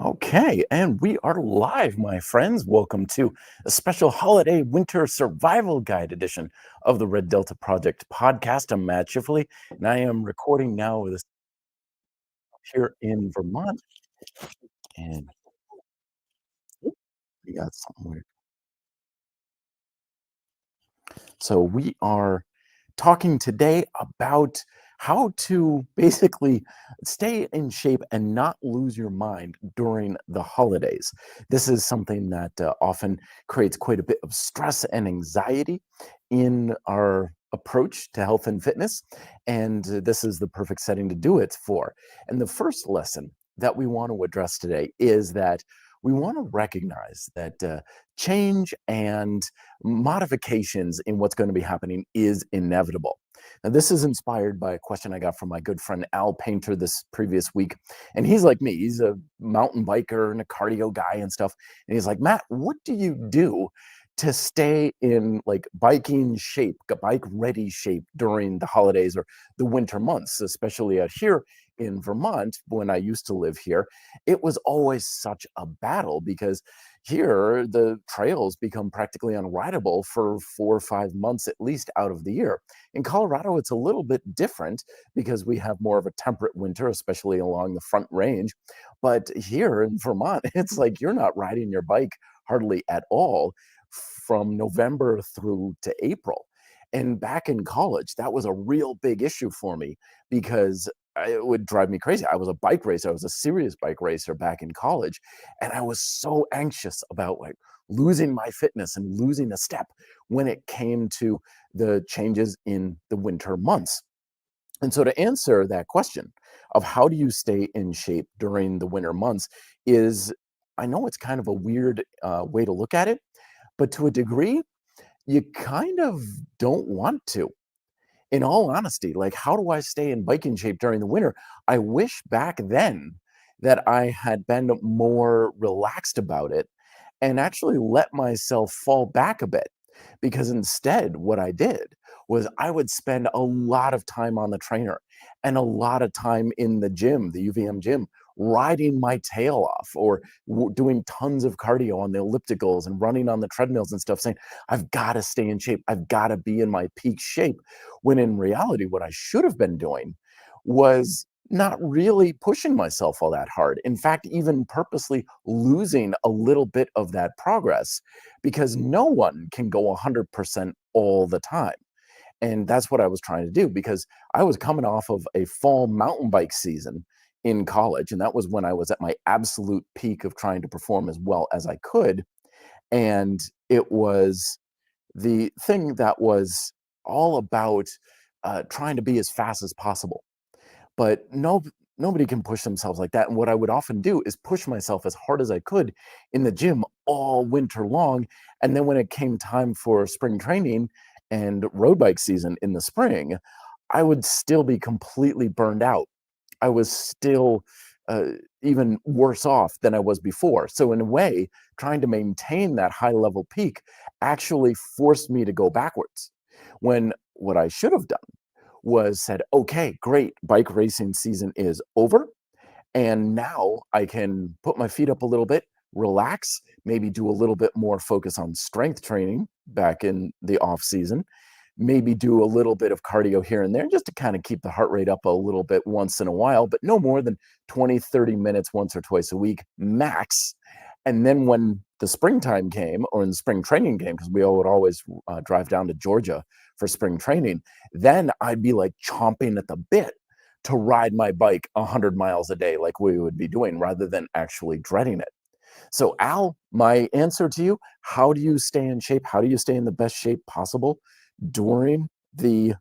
Okay, and we are live, my friends. Welcome to a special holiday winter survival guide edition of the Red Delta Project podcast. I'm Matt Schifferly, and I am recording now with us here in Vermont. And we got something weird. So we are talking today about how to basically stay in shape and not lose your mind during the holidays. This is something that often creates quite a bit of stress and anxiety in our approach to health and fitness. And this is the perfect setting to do it for. And the first lesson that we want to address today is that we want to recognize that change and modifications in what's going to be happening is inevitable. Now, this is inspired by a question I got from my good friend Al Painter this previous week. And he's like me, he's a mountain biker and a cardio guy and stuff. And he's like, Matt, what do you do to stay in like biking shape, bike ready shape during the holidays or the winter months, especially out here in Vermont when I used to live here? It was always such a battle because here, the trails become practically unrideable for 4 or 5 months at least out of the year. In Colorado, it's a little bit different because we have more of a temperate winter, especially along the Front Range. But here in Vermont, it's like you're not riding your bike hardly at all from November through to April. And back in college, that was a real big issue for me because it would drive me crazy. I was a bike racer. I was a serious bike racer back in college, and I was so anxious about like losing my fitness and losing a step when it came to the changes in the winter months. And so to answer that question of how do you stay in shape during the winter months is I know it's kind of a weird way to look at it, but to a degree, you kind of don't want to. In all honesty, like, how do I stay in biking shape during the winter? I wish back then that I had been more relaxed about it and actually let myself fall back a bit. Because instead, what I did was I would spend a lot of time on the trainer and a lot of time in the gym, the UVM gym, riding my tail off or doing tons of cardio on the ellipticals and running on the treadmills and stuff, saying, I've got to stay in shape. I've got to be in my peak shape. When in reality, what I should have been doing was not really pushing myself all that hard. In fact, even purposely losing a little bit of that progress because no one can go 100% all the time. And that's what I was trying to do because I was coming off of a fall mountain bike season in college. And that was when I was at my absolute peak of trying to perform as well as I could. And it was the thing that was all about trying to be as fast as possible. But nobody can push themselves like that. And what I would often do is push myself as hard as I could in the gym all winter long. And then when it came time for spring training and road bike season in the spring, I would still be completely burned out. I was still even worse off than I was before. So, in a way, trying to maintain that high level peak actually forced me to go backwards. When what I should have done was said, okay, great, bike racing season is over. And now I can put my feet up a little bit, relax, maybe do a little bit more focus on strength training back in the off season, maybe do a little bit of cardio here and there just to kind of keep the heart rate up a little bit once in a while, but no more than 20, 30 minutes once or twice a week max. And then when the springtime came, or in the spring training came, because we all would always drive down to Georgia for spring training, then I'd be like chomping at the bit to ride my bike 100 miles a day, like we would be doing, rather than actually dreading it. So, Al, my answer to you: how do you stay in shape? How do you stay in the best shape possible during the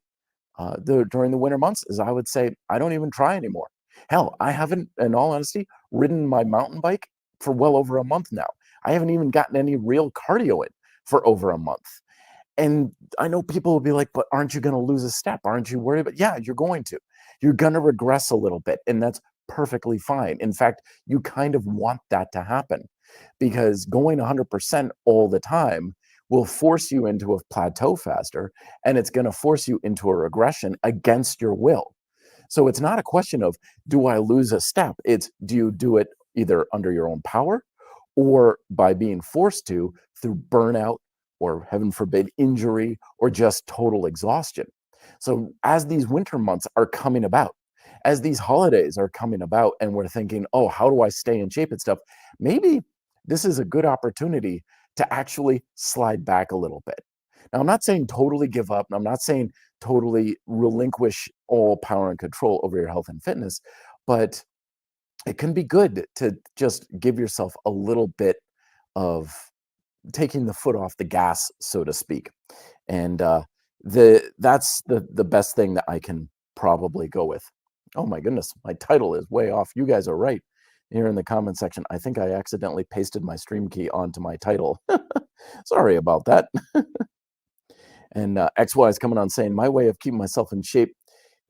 during the winter months? Is I would say I don't even try anymore. Hell, I haven't, in all honesty, ridden my mountain bike for well over a month now. I haven't even gotten any real cardio in for over a month. And I know people will be like, but aren't you going to lose a step? Aren't you worried? But yeah, you're going to. You're going to regress a little bit. And that's perfectly fine. In fact, you kind of want that to happen because going 100% all the time will force you into a plateau faster and it's going to force you into a regression against your will. So it's not a question of do I lose a step? It's do you do it, either under your own power or by being forced to through burnout or, heaven forbid, injury or just total exhaustion. So, as these winter months are coming about, as these holidays are coming about, and we're thinking, oh, how do I stay in shape and stuff? Maybe this is a good opportunity to actually slide back a little bit. Now, I'm not saying totally give up, and I'm not saying totally relinquish all power and control over your health and fitness, but it can be good to just give yourself a little bit of taking the foot off the gas, so to speak. And that's the best thing that I can probably go with. Oh my goodness, my title is way off. You guys are right. Here in the comment section, I think I accidentally pasted my stream key onto my title. Sorry about that. And XY is coming on saying, my way of keeping myself in shape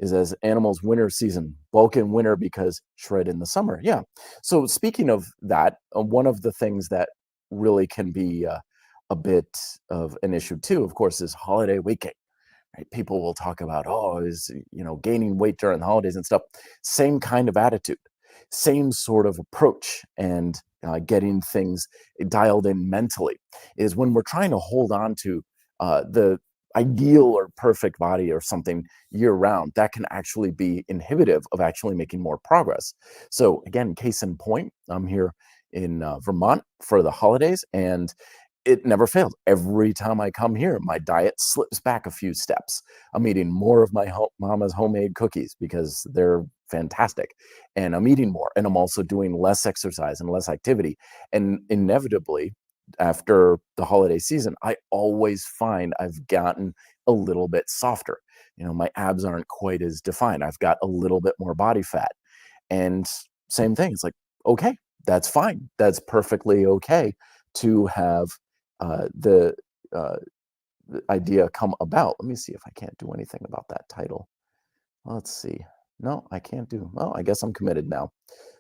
is as animals winter season, bulk in winter because shred in the summer. Yeah. So speaking of that, one of the things that really can be a bit of an issue too, of course, is holiday weight. Right? People will talk about, oh, is gaining weight during the holidays and stuff. Same kind of attitude, same sort of approach, and getting things dialed in mentally is when we're trying to hold on to the ideal or perfect body or something year round. That can actually be inhibitive of actually making more progress. So again, case in point, I'm here in Vermont for the holidays, and it never failed. Every time I come here, my diet slips back a few steps. I'm eating more of my mama's homemade cookies because they're fantastic. And I'm eating more. And I'm also doing less exercise and less activity. And inevitably, after the holiday season, I always find I've gotten a little bit softer. My abs aren't quite as defined. I've got a little bit more body fat. And same thing. It's like, okay, that's fine. That's perfectly okay to have the idea come about. Let me see if I can't do anything about that title. Let's see. No, I can't do. Well, I guess I'm committed now.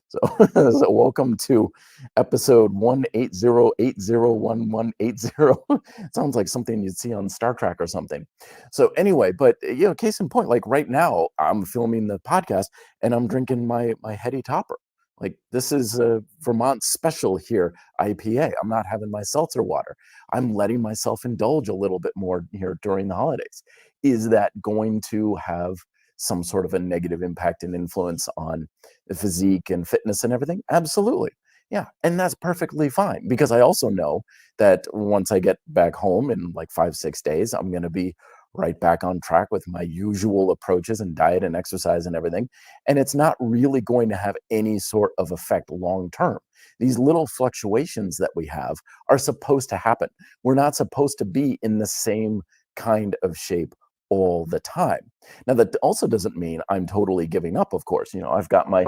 So, so welcome to episode 180801180. Sounds like something you'd see on Star Trek or something. So anyway, but case in point, like right now, I'm filming the podcast and I'm drinking my heady topper. Like this is a Vermont special here, IPA. I'm not having my seltzer water. I'm letting myself indulge a little bit more here during the holidays. Is that going to have some sort of a negative impact and influence on the physique and fitness and everything? Absolutely. Yeah. And that's perfectly fine because I also know that once I get back home in like 5, 6 days, I'm going to be right back on track with my usual approaches and diet and exercise and everything. And it's not really going to have any sort of effect long term. These little fluctuations that we have are supposed to happen. We're not supposed to be in the same kind of shape all the time. Now, that also doesn't mean I'm totally giving up, of course. I've brought my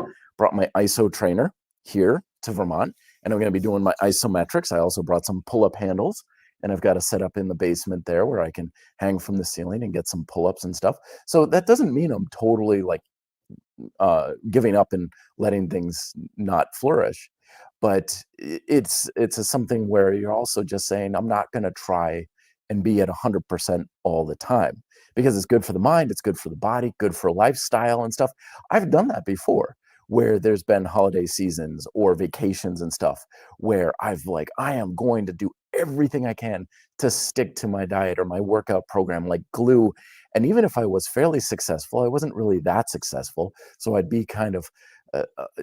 ISO trainer here to Vermont, and I'm going to be doing my isometrics. I also brought some pull-up handles, and I've got a setup in the basement there where I can hang from the ceiling and get some pull-ups and stuff. So that doesn't mean I'm totally like giving up and letting things not flourish. But it's something where you're also just saying, I'm not going to try and be at 100% all the time because it's good for the mind, it's good for the body, good for lifestyle and stuff. I've done that before where there's been holiday seasons or vacations and stuff where I am going to do everything I can to stick to my diet or my workout program like glue. And even if I was fairly successful, I wasn't really that successful. So I'd be kind of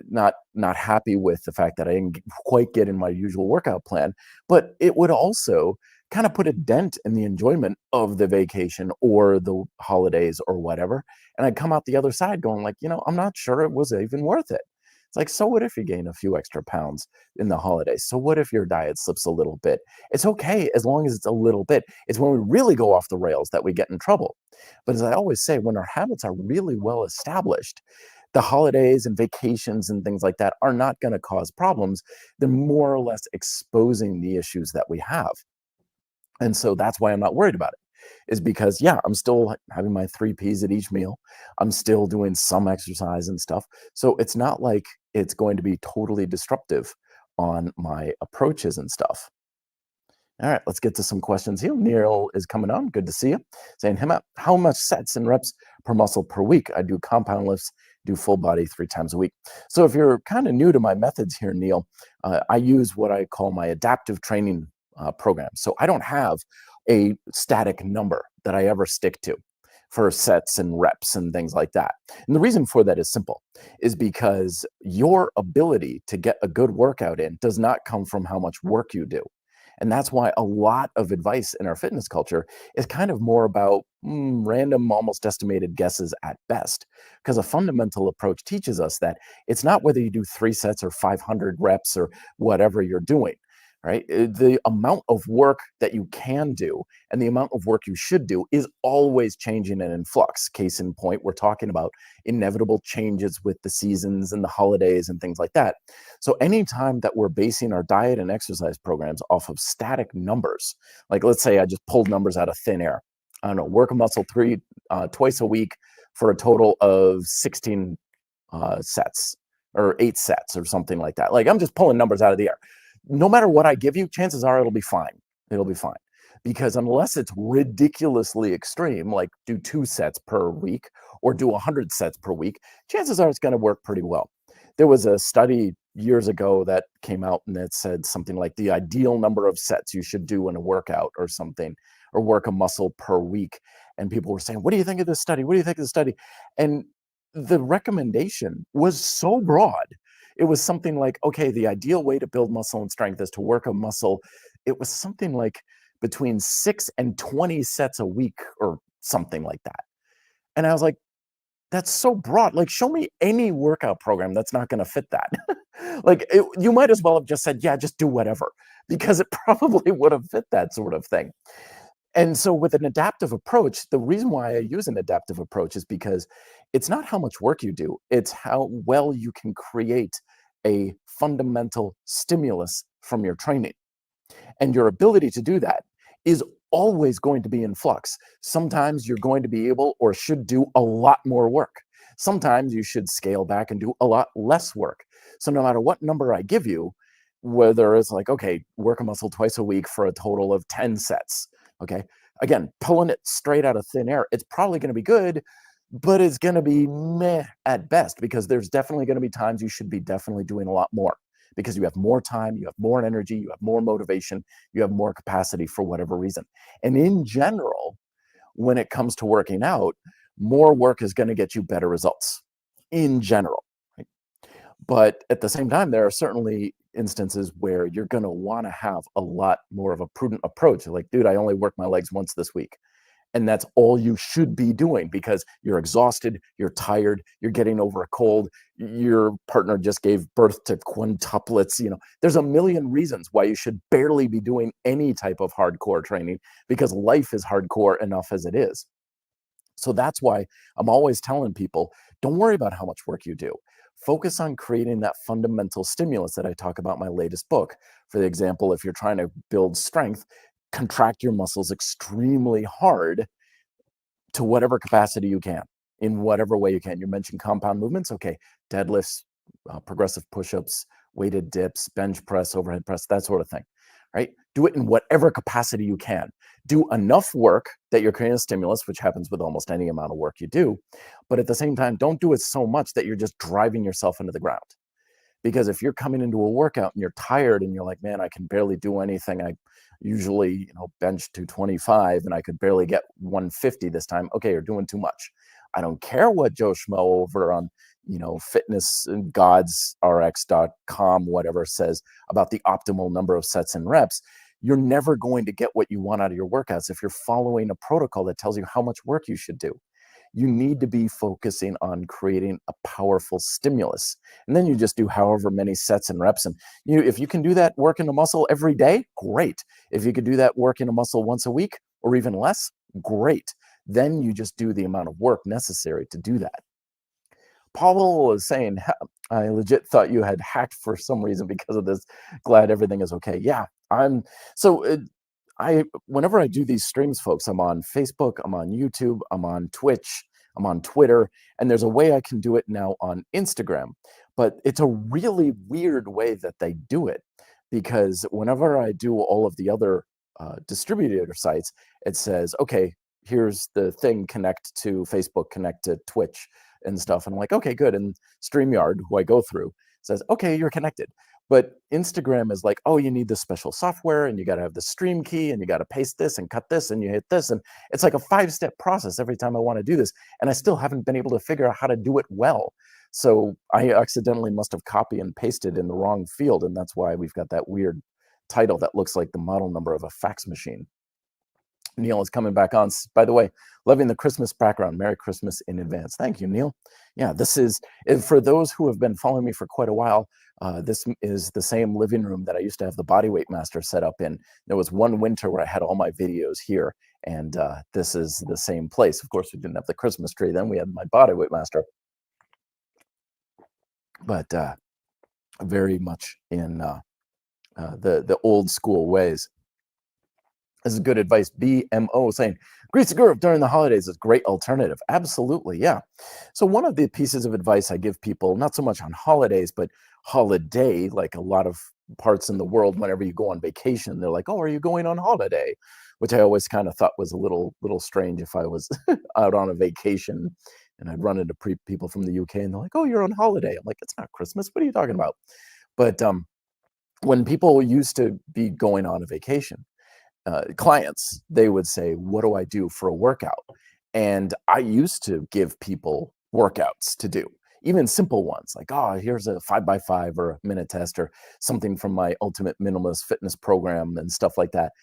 not happy with the fact that I didn't quite get in my usual workout plan, but it would also kind of put a dent in the enjoyment of the vacation or the holidays or whatever. And I'd come out the other side going like, I'm not sure it was even worth it. It's like, so what if you gain a few extra pounds in the holidays? So what if your diet slips a little bit? It's okay as long as it's a little bit. It's when we really go off the rails that we get in trouble. But as I always say, when our habits are really well established, the holidays and vacations and things like that are not going to cause problems. They're more or less exposing the issues that we have. And so that's why I'm not worried about it, is because, yeah, I'm still having my 3 Ps at each meal. I'm still doing some exercise and stuff. So it's not like it's going to be totally disruptive on my approaches and stuff. All right, let's get to some questions here. Neil is coming on. Good to see you. Saying, how much sets and reps per muscle per week? I do compound lifts do full body 3 times a week. So if you're kind of new to my methods here, Neil, I use what I call my adaptive training program. So I don't have a static number that I ever stick to for sets and reps and things like that. And the reason for that is simple, is because your ability to get a good workout in does not come from how much work you do. And that's why a lot of advice in our fitness culture is kind of more about random, almost estimated guesses at best. Because a fundamental approach teaches us that it's not whether you do 3 sets or 500 reps or whatever you're doing, right? The amount of work that you can do and the amount of work you should do is always changing and in flux. Case in point, we're talking about inevitable changes with the seasons and the holidays and things like that. So anytime that we're basing our diet and exercise programs off of static numbers, like let's say I just pulled numbers out of thin air. I don't know, work a muscle twice a week for a total of 16 sets or 8 sets or something like that. Like I'm just pulling numbers out of the air. No matter what I give you, chances are it'll be fine. It'll be fine. Because unless it's ridiculously extreme, like do 2 sets per week or do 100 sets per week, chances are it's going to work pretty well. There was a study years ago that came out and it said something like the ideal number of sets you should do in a workout or something, or work a muscle per week. And people were saying, what do you think of this study? What do you think of the study? And the recommendation was so broad. It was something like, okay, the ideal way to build muscle and strength is to work a muscle. It was something like between 6 and 20 sets a week or something like that. And I was like, that's so broad. Like, show me any workout program that's not going to fit that. You might as well have just said, yeah, just do whatever, because it probably would have fit that sort of thing. And so with an adaptive approach, the reason why I use an adaptive approach is because it's not how much work you do, it's how well you can create a fundamental stimulus from your training. And your ability to do that is always going to be in flux. Sometimes you're going to be able or should do a lot more work. Sometimes you should scale back and do a lot less work. So no matter what number I give you, whether it's like, okay, work a muscle twice a week for a total of 10 sets, okay? Again, pulling it straight out of thin air, it's probably going to be good, but it's going to be meh at best, because there's definitely going to be times you should be definitely doing a lot more, because you have more time, you have more energy, you have more motivation, you have more capacity for whatever reason. And in general, when it comes to working out, more work is going to get you better results in general. Right? But at the same time, there are certainly instances where you're going to want to have a lot more of a prudent approach. Like, dude, I only worked my legs once this week. And that's all you should be doing, because you're exhausted, you're tired, you're getting over a cold, your partner just gave birth to quintuplets. There's a million reasons why you should barely be doing any type of hardcore training, because life is hardcore enough as it is. So that's why I'm always telling people, don't worry about how much work you do. Focus on creating that fundamental stimulus that I talk about in my latest book. For the example, if you're trying to build strength, contract your muscles extremely hard to whatever capacity you can, in whatever way you can. You mentioned compound movements. Okay, deadlifts, progressive push-ups, weighted dips, bench press, overhead press, that sort of thing, right? Do it in whatever capacity you can. Do enough work that you're creating a stimulus, which happens with almost any amount of work you do. But at the same time, don't do it so much that you're just driving yourself into the ground. Because if you're coming into a workout and you're tired and you're like, man, I can barely do anything. I usually, bench 225 and I could barely get 150 this time. Okay, you're doing too much. I don't care what Joe Schmo over on, fitnessgodsrx.com, whatever, says about the optimal number of sets and reps. You're never going to get what you want out of your workouts if you're following a protocol that tells you how much work you should do. You need to be focusing on creating a powerful stimulus. And then you just do however many sets and reps. And if you can do that working a muscle every day, great. If you could do that working a muscle once a week or even less, great. Then you just do the amount of work necessary to do that. Paul was saying, I legit thought you had hacked for some reason because of this. Glad everything is okay. Yeah, whenever I do these streams, folks, I'm on Facebook, I'm on YouTube, I'm on Twitch, I'm on Twitter, and there's a way I can do it now on Instagram. But it's a really weird way that they do it, because whenever I do all of the other distributor sites, it says, okay, here's the thing, connect to Facebook, connect to Twitch, and stuff. And I'm like, okay, good. And StreamYard, who I go through, says, okay, you're connected. But Instagram is like, oh, you need this special software and you got to have the stream key and you got to paste this and cut this and you hit this. And it's like a 5-step process every time I want to do this. And I still haven't been able to figure out how to do it well. So I accidentally must have copy and pasted in the wrong field. And that's why we've got that weird title that looks like the model number of a fax machine. Neil is coming back on. By the way, loving the Christmas background. Merry Christmas in advance. Thank you, Neil. Yeah, this is, for those who have been following me for quite a while, this is the same living room that I used to have the Bodyweight Master set up in. There was one winter where I had all my videos here, and this is the same place. Of course, we didn't have the Christmas tree then. We had my Bodyweight Master. But very much in the old school ways. This is good advice. BMO saying, Greece Guru during the holidays is a great alternative. Absolutely, yeah. So one of the pieces of advice I give people, not so much on holidays, but holiday, like a lot of parts in the world, whenever you go on vacation, they're like, oh, are you going on holiday? Which I always kind of thought was a little strange if I was out on a vacation and I'd run into people from the UK and they're like, oh, you're on holiday. I'm like, it's not Christmas. What are you talking about? But when people used to be going on a vacation, clients, they would say, what do I do for a workout? And I used to give people workouts to do, even simple ones like, oh, here's a 5x5 or a minute test or something from my ultimate minimalist fitness program and stuff like that.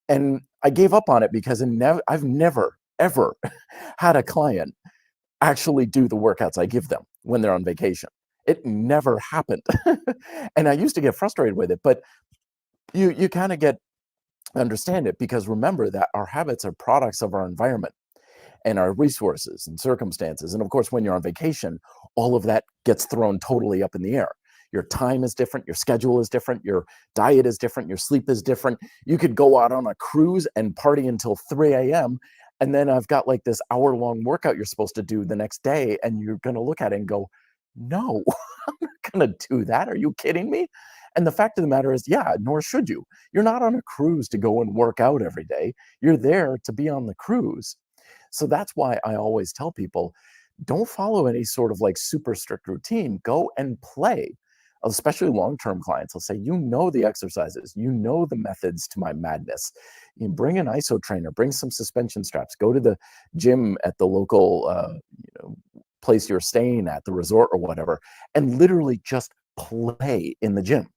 And I gave up on it because I've never, ever had a client actually do the workouts I give them when they're on vacation. It never happened. And I used to get frustrated with it, but you kind of understand it, because remember that our habits are products of our environment and our resources and circumstances. And of course, when you're on vacation, all of that gets thrown totally up in the air. Your time is different, your schedule is different, your diet is different, your sleep is different. You could go out on a cruise and party until 3 a.m. And then I've got like this hour-long workout you're supposed to do the next day, and you're going to look at it and go, no, I'm not going to do that. Are you kidding me? And the fact of the matter is, yeah, nor should you. You're not on a cruise to go and work out every day. You're there to be on the cruise. So that's why I always tell people, don't follow any sort of like super strict routine. Go and play. Especially long-term clients, I'll say, you know the exercises, you know the methods to my madness. You bring an ISO trainer, bring some suspension straps, go to the gym at the local place you're staying at, the resort or whatever, and literally just play in the gym.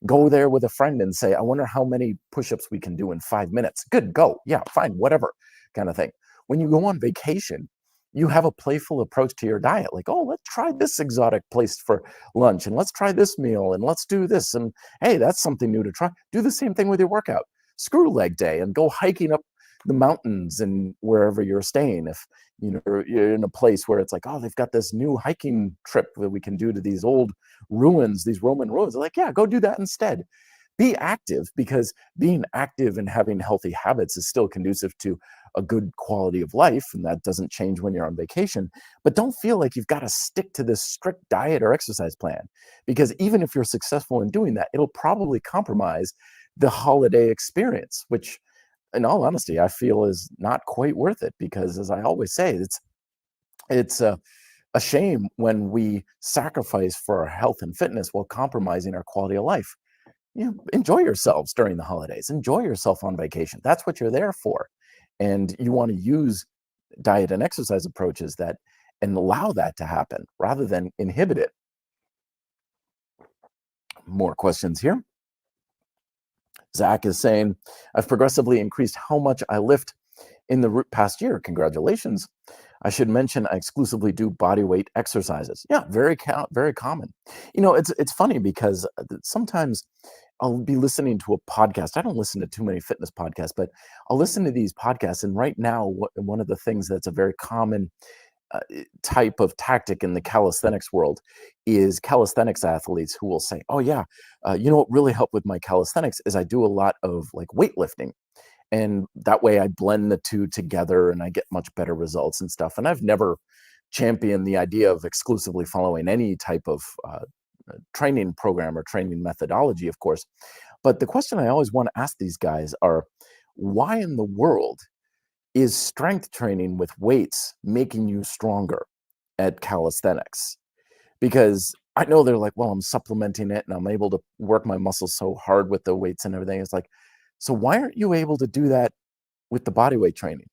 Go there with a friend and say, I wonder how many push-ups we can do in 5 minutes. Good, go. Yeah, fine, whatever kind of thing. When you go on vacation, you have a playful approach to your diet. Like, oh, let's try this exotic place for lunch, and let's try this meal, and let's do this. And hey, that's something new to try. Do the same thing with your workout. Screw leg day and go hiking up the mountains and wherever you're staying. If you're in a place where it's like, oh, they've got this new hiking trip that we can do to these old ruins, these Roman ruins. They're like, yeah, go do that instead. Be active, because being active and having healthy habits is still conducive to a good quality of life, and that doesn't change when you're on vacation. But don't feel like you've got to stick to this strict diet or exercise plan, because even if you're successful in doing that, it'll probably compromise the holiday experience, which in all honesty, I feel is not quite worth it, because as I always say, it's a shame when we sacrifice for our health and fitness while compromising our quality of life. Enjoy yourselves during the holidays. Enjoy yourself on vacation. That's what you're there for. And you want to use diet and exercise approaches that and allow that to happen rather than inhibit it. More questions here. Zach is saying, I've progressively increased how much I lift in the past year. Congratulations. I should mention I exclusively do body weight exercises. Yeah, very common. It's funny because sometimes I'll be listening to a podcast. I don't listen to too many fitness podcasts, but I'll listen to these podcasts. And right now, one of the things that's a very common type of tactic in the calisthenics world is calisthenics athletes who will say, oh yeah, what really helped with my calisthenics is I do a lot of like weightlifting. And that way I blend the two together and I get much better results and stuff. And I've never championed the idea of exclusively following any type of training program or training methodology, of course. But the question I always want to ask these guys are, why in the world is strength training with weights making you stronger? at calisthenics, because I know they're like, well, I'm supplementing it and I'm able to work my muscles so hard with the weights and everything. It's like, so why aren't you able to do that with the body weight training?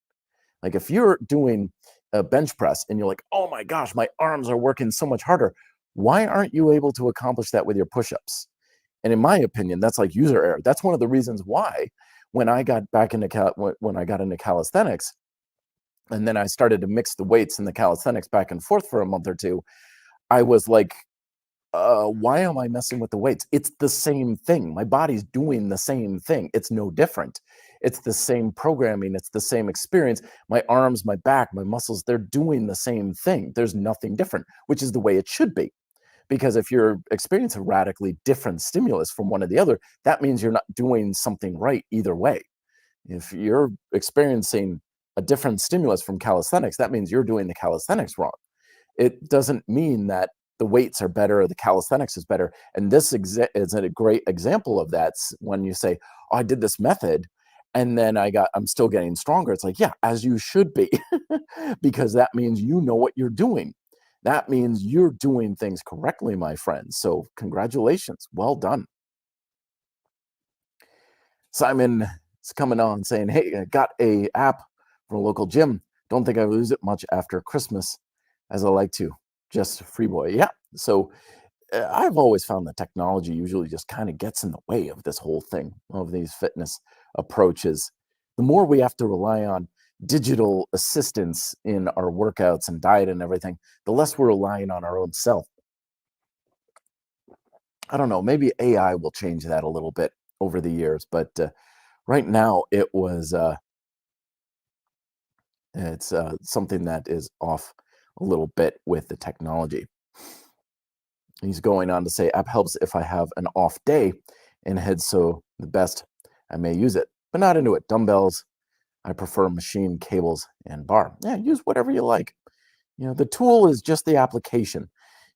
Like if you're doing a bench press and you're like, oh my gosh, my arms are working so much harder, why aren't you able to accomplish that with your push-ups? And in my opinion, that's like user error. That's one of the reasons why when I got back into when I got into calisthenics, and then I started to mix the weights and the calisthenics back and forth for a month or two, I was like, why am I messing with the weights? It's the same thing. My body's doing the same thing. It's no different. It's the same programming. It's the same experience. My arms, my back, my muscles, they're doing the same thing. There's nothing different, which is the way it should be. Because if you're experiencing a radically different stimulus from one to the other, that means you're not doing something right either way. If you're experiencing a different stimulus from calisthenics, that means you're doing the calisthenics wrong. It doesn't mean that the weights are better or the calisthenics is better. And this is a great example of that. When you say, oh, I did this method and then I'm still getting stronger. It's like, yeah, as you should be, because that means you know what you're doing. That means you're doing things correctly, my friends. So congratulations. Well done. Simon is coming on saying, hey, I got a app from a local gym. Don't think I will use it much after Christmas as I like to. Just free boy. Yeah. So I've always found that technology usually just kind of gets in the way of this whole thing, of these fitness approaches. The more we have to rely on digital assistance in our workouts and diet and everything, the less we're relying on our own self. I don't know, maybe AI will change that a little bit over the years, but right now it's something that is off a little bit with the technology. He's going on to say, app helps if I have an off day and head, so the best I may use it, but not into it. Dumbbells, I prefer machine, cables, and bar. Yeah, use whatever you like. You know, the tool is just the application.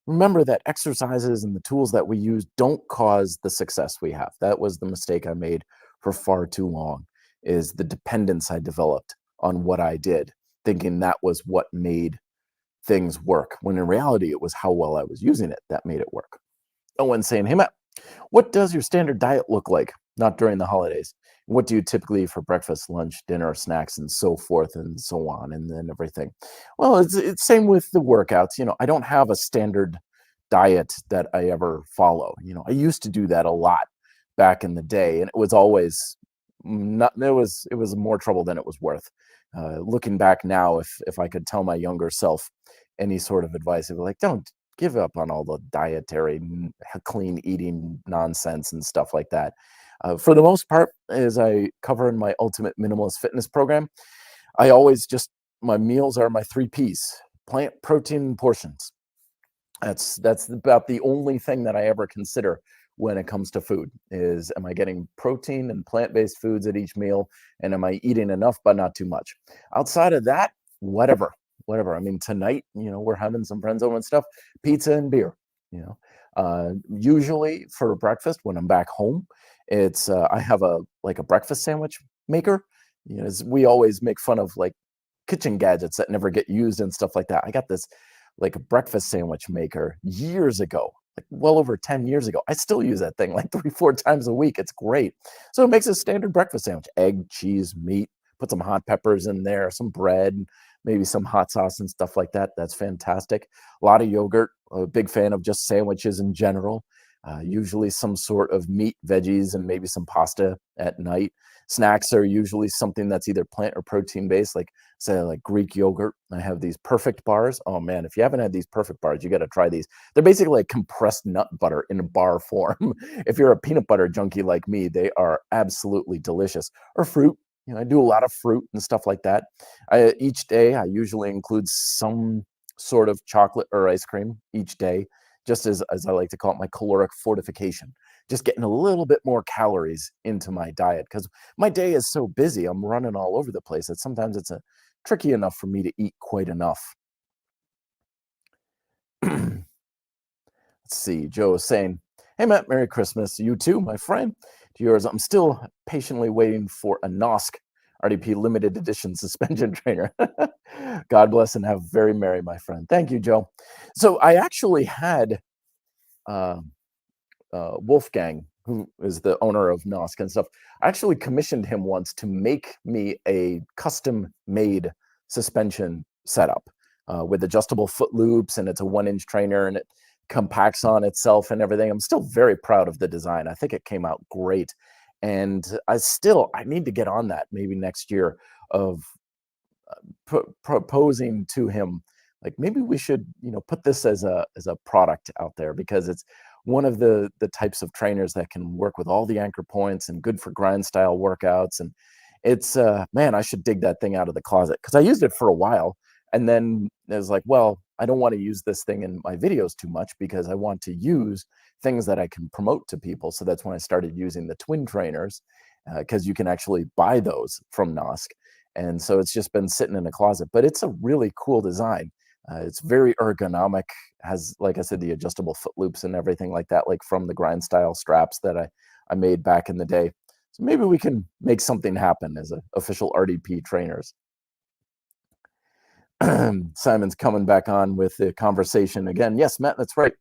Remember that exercises and the tools that we use don't cause the success we have. That was the mistake I made for far too long, is the dependence I developed on what I did, thinking that was what made things work, when in reality, it was how well I was using it that made it work. Owen's saying, hey, Matt, what does your standard diet look like? Not during the holidays. What do you typically eat for breakfast, lunch, dinner, snacks, and so forth and so on, and then everything? Well, it's same with the workouts. You know, I don't have a standard diet that I ever follow. You know, I used to do that a lot back in the day, and it was always not. It was more trouble than it was worth. Looking back now, if I could tell my younger self any sort of advice, I'd be like, don't give up on all the dietary, clean eating nonsense and stuff like that. For the most part, as I cover in my Ultimate Minimalist Fitness program, I always just, my meals are my 3 Ps: plant, protein, and portions. That's about the only thing that I ever consider when it comes to food is, am I getting protein and plant-based foods at each meal, and am I eating enough but not too much? Outside of that, whatever. I mean, tonight, we're having some friends over and stuff, pizza and beer. Usually for breakfast when I'm back home, it's I have a breakfast sandwich maker. We always make fun of like kitchen gadgets that never get used and stuff like that. I got this like a breakfast sandwich maker years ago, like well over 10 years ago. I still use that thing like 3-4 times a week. It's great. So it makes a standard breakfast sandwich: egg, cheese, meat, put some hot peppers in there, some bread, maybe some hot sauce and stuff like that. That's fantastic. A lot of yogurt. A big fan of just sandwiches in general. Usually some sort of meat, veggies, and maybe some pasta at night. Snacks are usually something that's either plant or protein based, like say like Greek yogurt. I have these perfect bars. Oh man, if you haven't had these perfect bars, you got to try these. They're basically like compressed nut butter in a bar form. If you're a peanut butter junkie like me, they are absolutely delicious. Or fruit. I do a lot of fruit and stuff like that. Each day, I usually include some sort of chocolate or ice cream each day, just as I like to call it, my caloric fortification. Just getting a little bit more calories into my diet, because my day is so busy. I'm running all over the place that sometimes it's tricky enough for me to eat quite enough. Let's see. Joe is saying, hey, Matt, Merry Christmas. You too, my friend. To yours, I'm still patiently waiting for a NOSC. RDP limited edition suspension trainer. God bless and have very merry, my friend. Thank you, Joe. So I actually had uh, Wolfgang, who is the owner of Nosk and stuff. I actually commissioned him once to make me a custom made suspension setup with adjustable foot loops, and it's a 1-inch trainer, and it compacts on itself and everything. I'm still very proud of the design. I think it came out great. And I need to get on that maybe next year of proposing to him, like, maybe we should, put this as a product out there, because it's one of the types of trainers that can work with all the anchor points and good for grind style workouts. And it's man, I should dig that thing out of the closet, because I used it for a while, and then it was like, well, I don't want to use this thing in my videos too much, because I want to use things that I can promote to people. So that's when I started using the twin trainers, because you can actually buy those from Nosk. And so it's just been sitting in a closet, but it's a really cool design. It's very ergonomic, has, like I said, the adjustable foot loops and everything like that, like from the grind style straps that I made back in the day. So maybe we can make something happen as official RDP trainers. Simon's coming back on with the conversation again. Yes, Matt, that's right.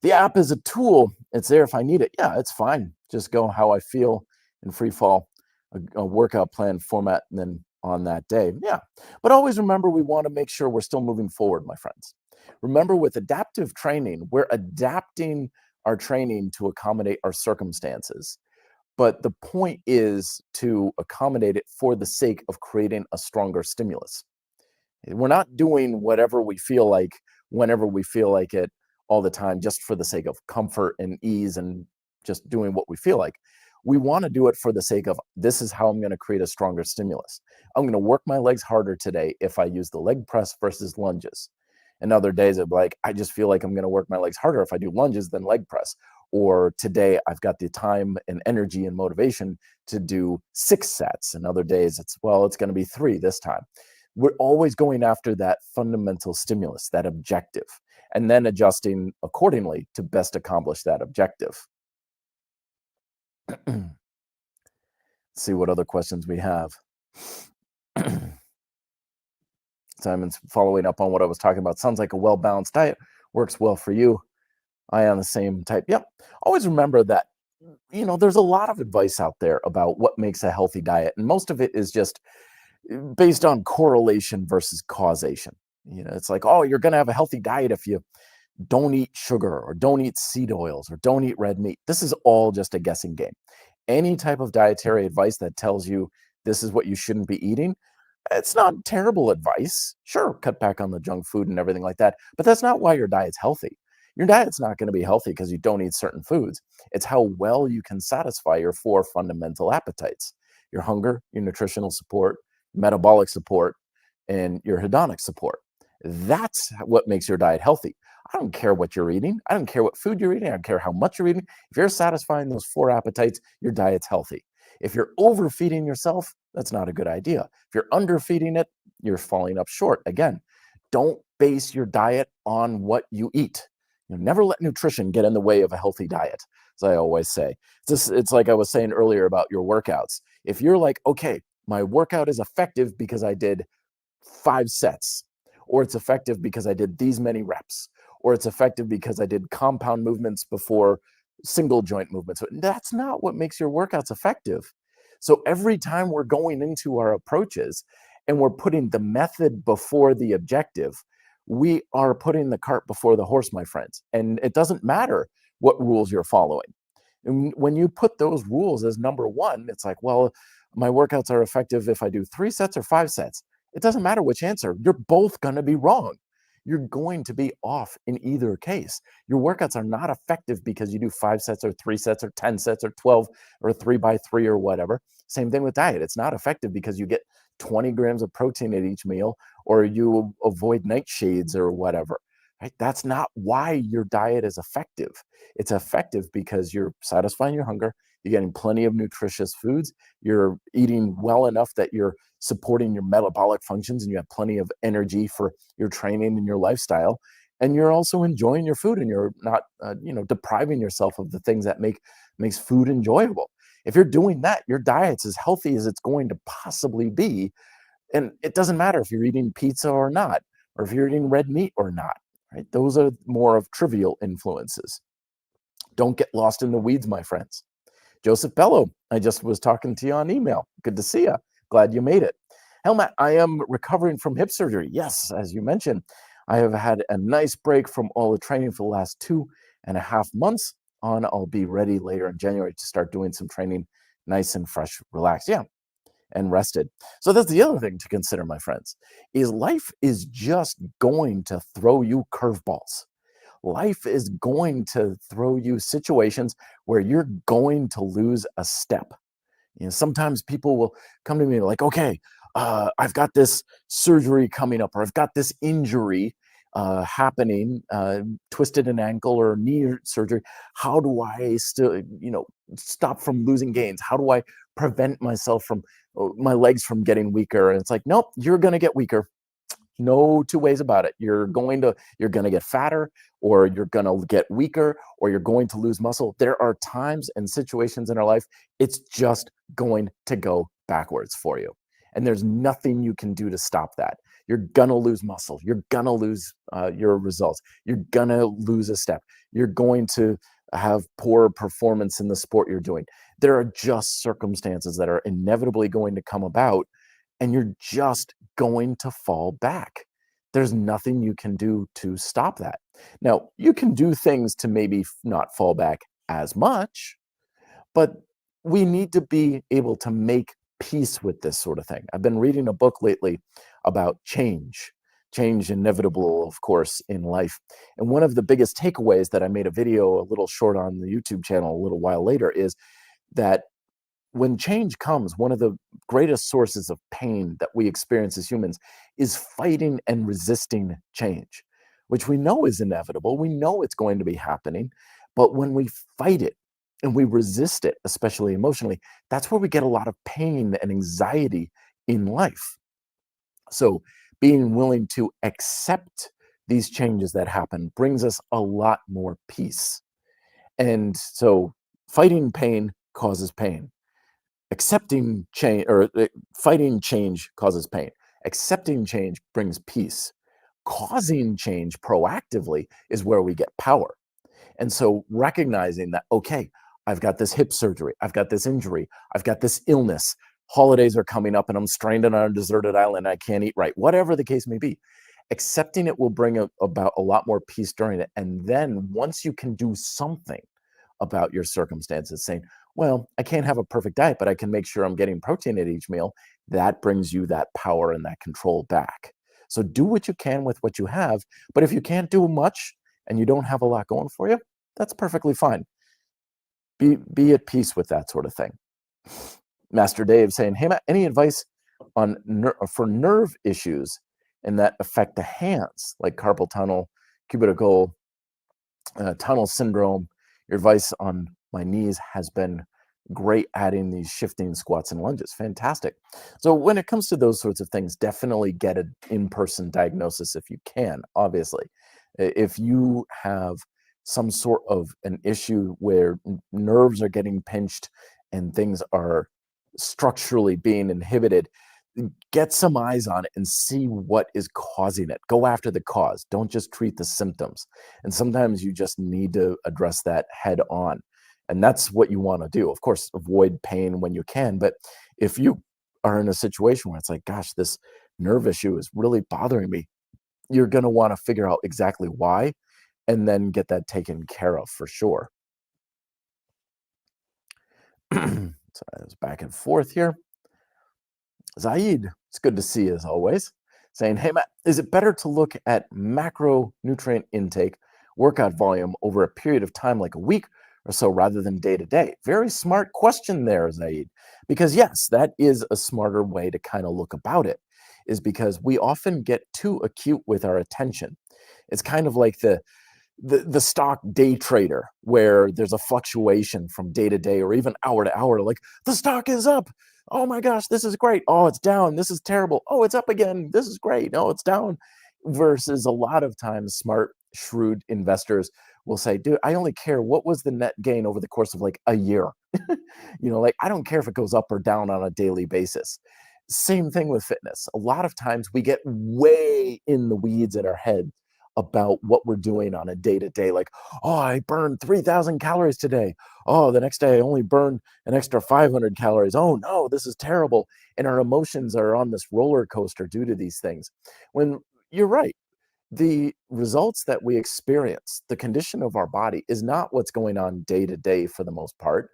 The app is a tool. It's there if I need it. Yeah, it's fine. Just go how I feel in free fall, a workout plan format, and then on that day. Yeah. But always remember, we want to make sure we're still moving forward, my friends. Remember, with adaptive training, we're adapting our training to accommodate our circumstances. But the point is to accommodate it for the sake of creating a stronger stimulus. We're not doing whatever we feel like, whenever we feel like it, all the time, just for the sake of comfort and ease and just doing what we feel like. We want to do it for the sake of, this is how I'm going to create a stronger stimulus. I'm going to work my legs harder today if I use the leg press versus lunges. And other days I'm like, I just feel like I'm going to work my legs harder if I do lunges than leg press. Or today I've got the time and energy and motivation to do 6 sets. And other days it's going to be 3 this time. We're always going after that fundamental stimulus, that objective, and then adjusting accordingly to best accomplish that objective. See what other questions we have. Simon's following up on what I was talking about. Sounds like a well-balanced diet works well for you. I am the same type. Yep. Always remember that, there's a lot of advice out there about what makes a healthy diet. And most of it is just based on correlation versus causation. It's like, oh, you're going to have a healthy diet if you don't eat sugar or don't eat seed oils or don't eat red meat. This is all just a guessing game. Any type of dietary advice that tells you this is what you shouldn't be eating, it's not terrible advice. Sure, cut back on the junk food and everything like that, but that's not why your diet's healthy. Your diet's not going to be healthy because you don't eat certain foods. It's how well you can satisfy your 4 fundamental appetites: your hunger, your nutritional support, metabolic support, and your hedonic support. That's what makes your diet healthy. I don't care what you're eating. I don't care what food you're eating. I don't care how much you're eating. If you're satisfying those 4 appetites, your diet's healthy. If you're overfeeding yourself, that's not a good idea. If you're underfeeding it, you're falling up short. Again, don't base your diet on what you eat. Never let nutrition get in the way of a healthy diet, as I always say. It's like I was saying earlier about your workouts. If you're like, okay, my workout is effective because I did 5 sets, or it's effective because I did these many reps, or it's effective because I did compound movements before single joint movements. That's not what makes your workouts effective. So every time we're going into our approaches and we're putting the method before the objective, we are putting the cart before the horse, my friends. And it doesn't matter what rules you're following. And when you put those rules as number 1, it's like, well, my workouts are effective if I do 3 sets or 5 sets. It doesn't matter which answer. You're both going to be wrong. You're going to be off in either case. Your workouts are not effective because you do 5 sets or 3 sets or 10 sets or 12 or 3x3 or whatever. Same thing with diet. It's not effective because you get 20 grams of protein at each meal, or you avoid nightshades or whatever. Right? That's not why your diet is effective. It's effective because you're satisfying your hunger, you're getting plenty of nutritious foods, you're eating well enough that you're supporting your metabolic functions, and you have plenty of energy for your training and your lifestyle, and you're also enjoying your food, and you're not depriving yourself of the things that makes food enjoyable. If you're doing that, your diet's as healthy as it's going to possibly be. And it doesn't matter if you're eating pizza or not, or if you're eating red meat or not, right? Those are more of trivial influences. Don't get lost in the weeds, my friends. Joseph Bello, I just was talking to you on email. Good to see you. Glad you made it. Helmut, I am recovering from hip surgery. Yes, as you mentioned, I have had a nice break from all the training for the last 2.5 months on. I'll be ready later in January to start doing some training, nice and fresh, relaxed. Yeah, and rested. So that's the other thing to consider, my friends, is life is just going to throw you curveballs. Life is going to throw you situations where you're going to lose a step. Sometimes people will come to me like, okay, I've got this surgery coming up, or I've got this injury happening, twisted an ankle or knee surgery. How do I still, stop from losing gains? How do I prevent myself from my legs from getting weaker? And it's like, nope, you're going to get weaker. No two ways about it. You're going to get fatter, or you're going to get weaker, or you're going to lose muscle. There are times and situations in our life it's just going to go backwards for you. And there's nothing you can do to stop that. You're going to lose muscle. You're going to lose your results. You're going to lose a step. You're going to have poor performance in the sport you're doing. There are just circumstances that are inevitably going to come about, and you're just going to fall back. There's nothing you can do to stop that. Now, you can do things to maybe not fall back as much, but we need to be able to make peace with this sort of thing. I've been reading a book lately about change inevitable, of course, in life. And one of the biggest takeaways that I made a video a little short on the YouTube channel a little while later is that when change comes, one of the greatest sources of pain that we experience as humans is fighting and resisting change, which we know is inevitable. We know it's going to be happening. But when we fight it and we resist it, especially emotionally, that's where we get a lot of pain and anxiety in life. So being willing to accept these changes that happen brings us a lot more peace. And so fighting pain causes pain. Accepting change, or fighting change causes pain. Accepting change brings peace. Causing change proactively is where we get power. And so recognizing that, okay, I've got this hip surgery, I've got this injury, I've got this illness, holidays are coming up and I'm stranded on a deserted island, I can't eat right, whatever the case may be. Accepting it will bring about a lot more peace during it. And then once you can do something about your circumstances, saying, well, I can't have a perfect diet, but I can make sure I'm getting protein at each meal, that brings you that power and that control back. So do what you can with what you have. But if you can't do much and you don't have a lot going for you, that's perfectly fine. Be at peace with that sort of thing. Master Dave saying, hey, Matt, any advice on for nerve issues and that affect the hands, like carpal tunnel, cubital tunnel syndrome? Your advice on my knees has been great, adding these shifting squats and lunges. Fantastic. So when it comes to those sorts of things, definitely get an in-person diagnosis if you can, obviously. If you have some sort of an issue where nerves are getting pinched and things are structurally being inhibited, get some eyes on it and see what is causing it. Go after the cause. Don't just treat the symptoms. And sometimes you just need to address that head on. And that's what you want to do. Of course, avoid pain when you can. But if you are in a situation where it's like, gosh, this nerve issue is really bothering me, you're going to want to figure out exactly why and then get that taken care of for sure. So I was back and forth here. Zaid, it's good to see you as always, saying, hey, Matt, is it better to look at macronutrient intake, workout volume over a period of time, like a week or so, rather than day to day? Very smart question there, Zaid, because yes, that is a smarter way to kind of look about it, is because we often get too acute with our attention. It's kind of like the stock day trader, where there's a fluctuation from day to day or even hour to hour, like the stock is up, oh my gosh, this is great, oh it's down, this is terrible, oh it's up again, this is great, no it's down. Versus a lot of times smart, shrewd investors will say, dude, I only care what was the net gain over the course of like a year Like I don't care if it goes up or down on a daily basis. Same thing with fitness. A lot of times we get way in the weeds in our head about what we're doing on a day to day. Like, oh, I burned 3,000 calories today. Oh, the next day I only burned an extra 500 calories. Oh, no, this is terrible. And our emotions are on this roller coaster due to these things. When you're right, the results that we experience, the condition of our body is not what's going on day to day for the most part.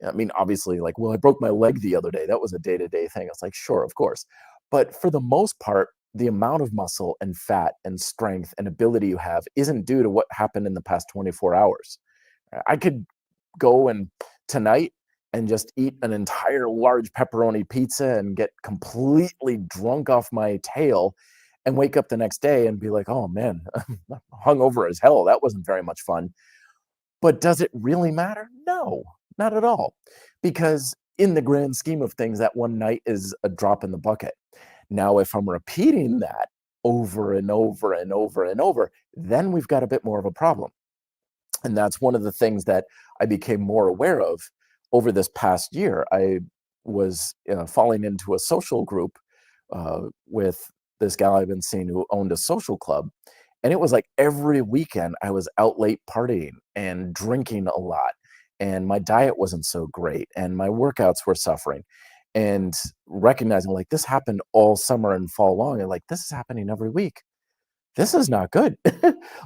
I mean, obviously, like, well, I broke my leg the other day. That was a day to day thing. It's like, sure, of course. But for the most part, the amount of muscle and fat and strength and ability you have isn't due to what happened in the past 24 hours. I could go and tonight and just eat an entire large pepperoni pizza and get completely drunk off my tail and wake up the next day and be like, oh man, hungover as hell. That wasn't very much fun. But does it really matter? No, not at all. Because in the grand scheme of things, that one night is a drop in the bucket. Now, if I'm repeating that over and over and over and over, then we've got a bit more of a problem. And that's one of the things that I became more aware of over this past year. I was falling into a social group with this gal I've been seeing who owned a social club. And it was like every weekend I was out late partying and drinking a lot. And my diet wasn't so great. And my workouts were suffering. And recognizing like this happened all summer and fall long. And like this is happening every week. This is not good.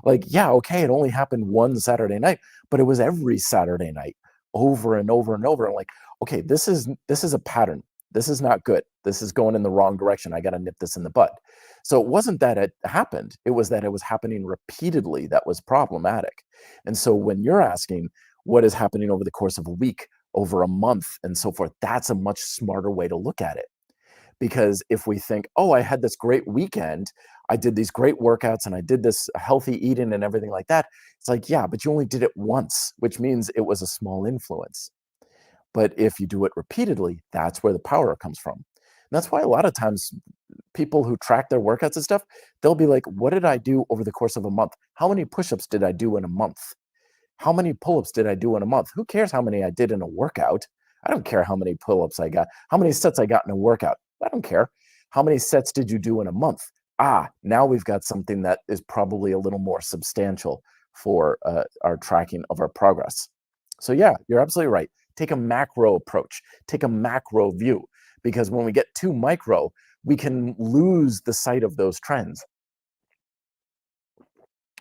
Like, yeah, okay, it only happened one Saturday night, but it was every Saturday night over and over and over. I'm like, okay, this is a pattern. This is not good. This is going in the wrong direction. I got to nip this in the bud. So it wasn't that it happened. It was that it was happening repeatedly that was problematic. And so when you're asking what is happening over the course of a week, over a month, and so forth, that's a much smarter way to look at it. Because if we think, oh, I had this great weekend, I did these great workouts and I did this healthy eating and everything like that. It's like, yeah, but you only did it once, which means it was a small influence. But if you do it repeatedly, that's where the power comes from. And that's why a lot of times people who track their workouts and stuff, they'll be like, what did I do over the course of a month? How many push-ups did I do in a month? How many pull-ups did I do in a month? Who cares how many I did in a workout? I don't care how many pull-ups I got, how many sets I got in a workout. I don't care. How many sets did you do in a month? Ah, now we've got something that is probably a little more substantial for our tracking of our progress. So yeah, you're absolutely right. Take a macro approach. Take a macro view, because when we get too micro, we can lose the sight of those trends.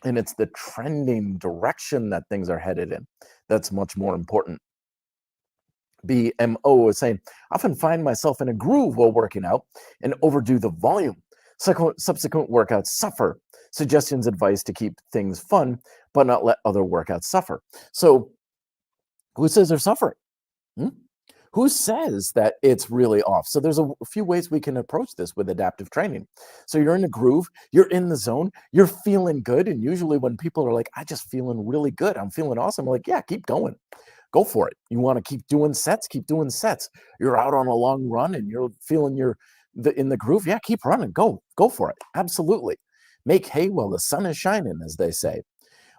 And it's the trending direction that things are headed in that's much more important. BMO is saying, often find myself in a groove while working out and overdo the volume. Subsequent workouts suffer. Suggestions, advice to keep things fun, but not let other workouts suffer. So, who says they're suffering? Hmm? Who says that it's really off? So there's a few ways we can approach this with adaptive training. So you're in a groove, you're in the zone, you're feeling good. And usually when people are like, I just feeling really good, I'm feeling awesome. I'm like, yeah, keep going. Go for it. You want to keep doing sets, keep doing sets. You're out on a long run and you're feeling in the groove. Yeah, keep running. Go for it. Absolutely. Make hay while the sun is shining, as they say.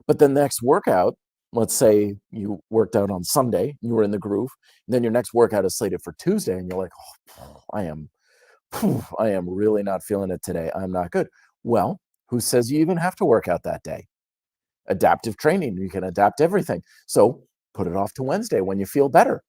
But the next workout, let's say you worked out on Sunday, you were in the groove, and then your next workout is slated for Tuesday, and you're like, oh, I am really not feeling it today. I'm not good. Well, who says you even have to work out that day? Adaptive training, you can adapt everything. So put it off to Wednesday when you feel better.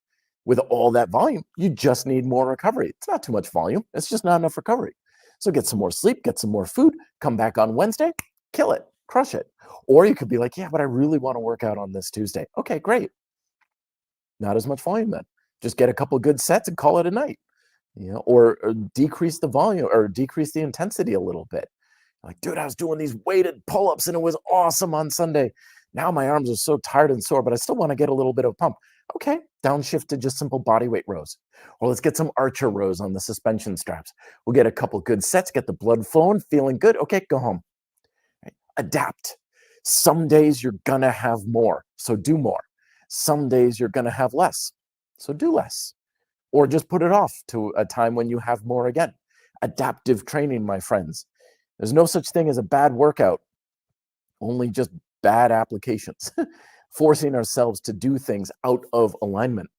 With all that volume, you just need more recovery. It's not too much volume, it's just not enough recovery. So get some more sleep, get some more food, come back on Wednesday, kill it, crush it. Or you could be like, yeah, but I really want to work out on this Tuesday. Okay, great. Not as much volume then. Just get a couple good sets and call it a night. Or decrease the volume or decrease the intensity a little bit. Like, dude, I was doing these weighted pull-ups and it was awesome on Sunday. Now my arms are so tired and sore, but I still want to get a little bit of pump. Okay, downshift to just simple body weight rows. Or let's get some archer rows on the suspension straps. We'll get a couple good sets, get the blood flowing, feeling good. Okay, go home. Right? Adapt. Some days you're going to have more, so do more. Some days you're going to have less, so do less. Or just put it off to a time when you have more again. Adaptive training, my friends. There's no such thing as a bad workout, only just bad applications, forcing ourselves to do things out of alignment.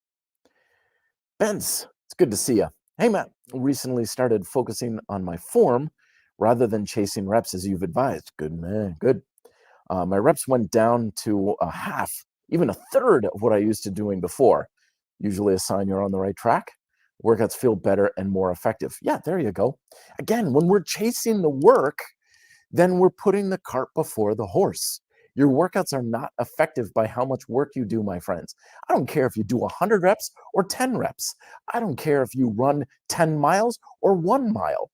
Vince, it's good to see you. Hey, Matt, recently started focusing on my form rather than chasing reps as you've advised. Good man, good. My reps went down to a half, even a third of what I used to doing before. Usually a sign you're on the right track. Workouts feel better and more effective. Yeah, there you go. Again, when we're chasing the work, then we're putting the cart before the horse. Your workouts are not effective by how much work you do, my friends. I don't care if you do 100 reps or 10 reps. I don't care if you run 10 miles or 1 mile.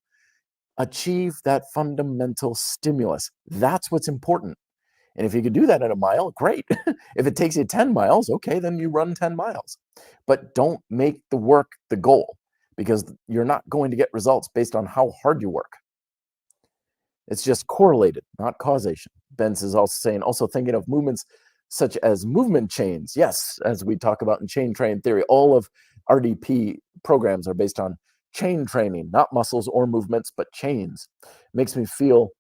Achieve that fundamental stimulus. That's what's important. And if you could do that in a mile, great. If it takes you 10 miles, okay, then you run 10 miles. But don't make the work the goal because you're not going to get results based on how hard you work. It's just correlated, not causation. Benz is also saying, also thinking of movements such as movement chains. Yes, as we talk about in chain train theory, all of RDP programs are based on chain training, not muscles or movements, but chains. Makes me feel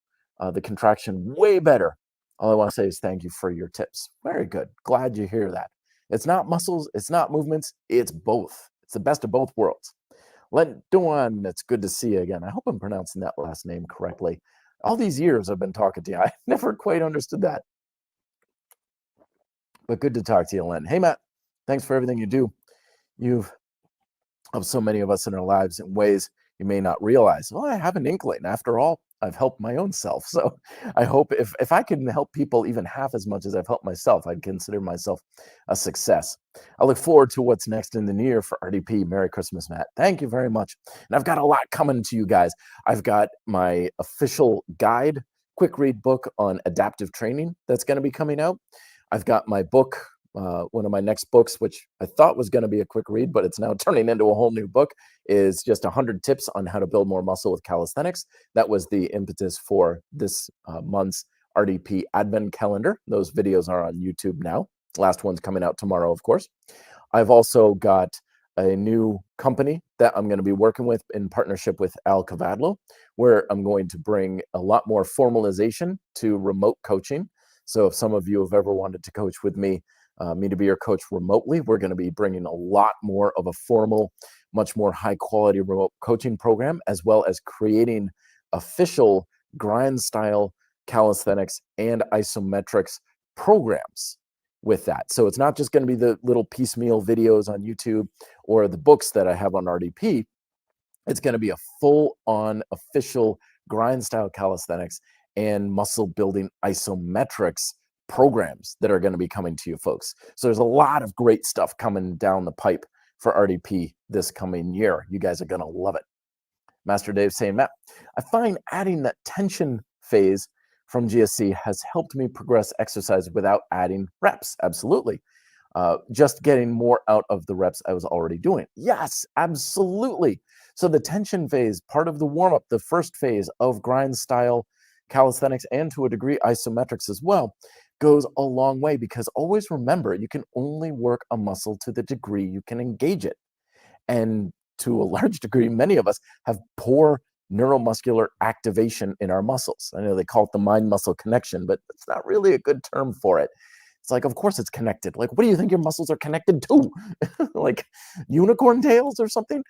the contraction way better. All I want to say is thank you for your tips. Very good. Glad you hear that. It's not muscles, it's not movements, it's both. It's the best of both worlds. Lenduan, it's good to see you again. I hope I'm pronouncing that last name correctly. All these years I've been talking to you, I never quite understood that. But good to talk to you, Len. Hey, Matt, thanks for everything you do. You've helped so many of us in our lives in ways you may not realize. Well, I have an inkling. After all, I've helped my own self. So I hope if I can help people even half as much as I've helped myself, I'd consider myself a success. I look forward to what's next in the new year for RDP. Merry Christmas, Matt. Thank you very much. And I've got a lot coming to you guys. I've got my official guide, quick read book on adaptive training that's going to be coming out. I've got my book, one of my next books, which I thought was going to be a quick read, but it's now turning into a whole new book, is just 100 tips on how to build more muscle with calisthenics. That was the impetus for this month's RDP Advent calendar. Those videos are on YouTube now. Last one's coming out tomorrow, of course. I've also got a new company that I'm going to be working with in partnership with Al Cavadlo, where I'm going to bring a lot more formalization to remote coaching. So if some of you have ever wanted to coach with me to be your coach remotely, we're going to be bringing a lot more of a formal, much more high quality remote coaching program, as well as creating official grind style calisthenics and isometrics programs with that. So it's not just going to be the little piecemeal videos on YouTube or the books that I have on RDP. It's going to be a full on official grind style calisthenics and muscle building isometrics programs that are going to be coming to you folks. So there's a lot of great stuff coming down the pipe for RDP this coming year. You guys are going to love it. Master Dave saying, Matt, I find adding that tension phase from GSC has helped me progress exercise without adding reps. Absolutely. Just getting more out of the reps I was already doing. Yes, absolutely. So the tension phase, part of the warm-up, the first phase of grind style calisthenics and to a degree isometrics as well, goes a long way because always remember, you can only work a muscle to the degree you can engage it. And to a large degree, many of us have poor neuromuscular activation in our muscles. I know they call it the mind-muscle connection, but it's not really a good term for it. It's like, of course it's connected. Like, what do you think your muscles are connected to? Like unicorn tails or something?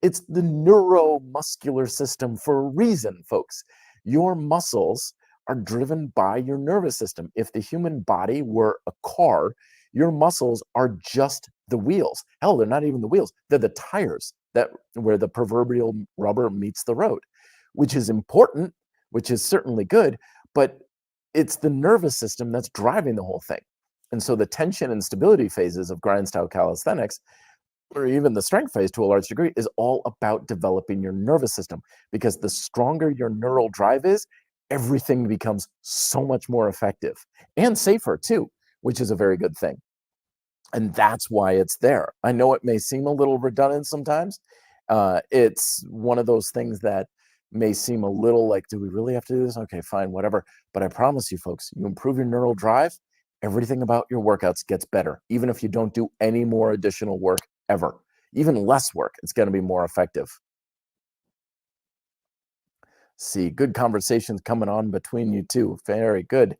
It's the neuromuscular system for a reason, folks. Your muscles are driven by your nervous system. If the human body were a car, your muscles are just the wheels. Hell, they're not even the wheels. They're the tires that where the proverbial rubber meets the road, which is important, which is certainly good, but it's the nervous system that's driving the whole thing. And so the tension and stability phases of grind style calisthenics, or even the strength phase to a large degree, is all about developing your nervous system, because the stronger your neural drive is, everything becomes so much more effective and safer too, which is a very good thing. And that's why it's there. I know it may seem a little redundant sometimes. It's one of those things that may seem a little like, do we really have to do this? Okay, fine, whatever. But I promise you folks, you improve your neural drive, everything about your workouts gets better. Even if you don't do any more additional work ever, even less work, it's going to be more effective. See, good conversations coming on between you two. Very good.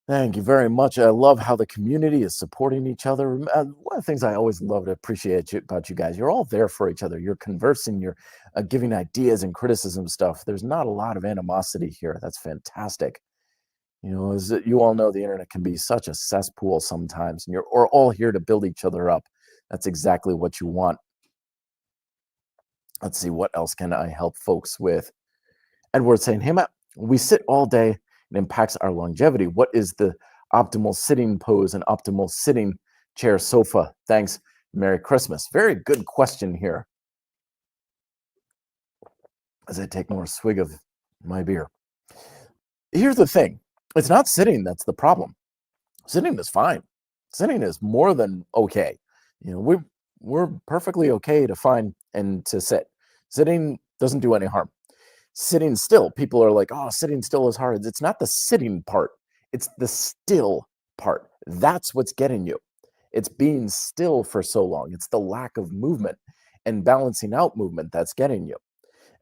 Thank you very much. I love how the community is supporting each other. One of the things I always love to appreciate about you guys, you're all there for each other. You're conversing, you're giving ideas and criticism stuff. There's not a lot of animosity here. That's fantastic. As you all know, the internet can be such a cesspool sometimes, and you're all here to build each other up. That's exactly what you want. Let's see, what else can I help folks with? Edward saying, hey, Matt, we sit all day. It impacts our longevity. What is the optimal sitting pose and optimal sitting chair sofa? Thanks. Merry Christmas. Very good question here. As I take more swig of my beer. Here's the thing. It's not sitting that's the problem. Sitting is fine. Sitting is more than okay. We're perfectly okay to find and to sit. Sitting doesn't do any harm. Sitting still, people are like, oh, sitting still is hard. It's not the sitting part, it's the still part. That's what's getting you. It's being still for so long. It's the lack of movement and balancing out movement that's getting you.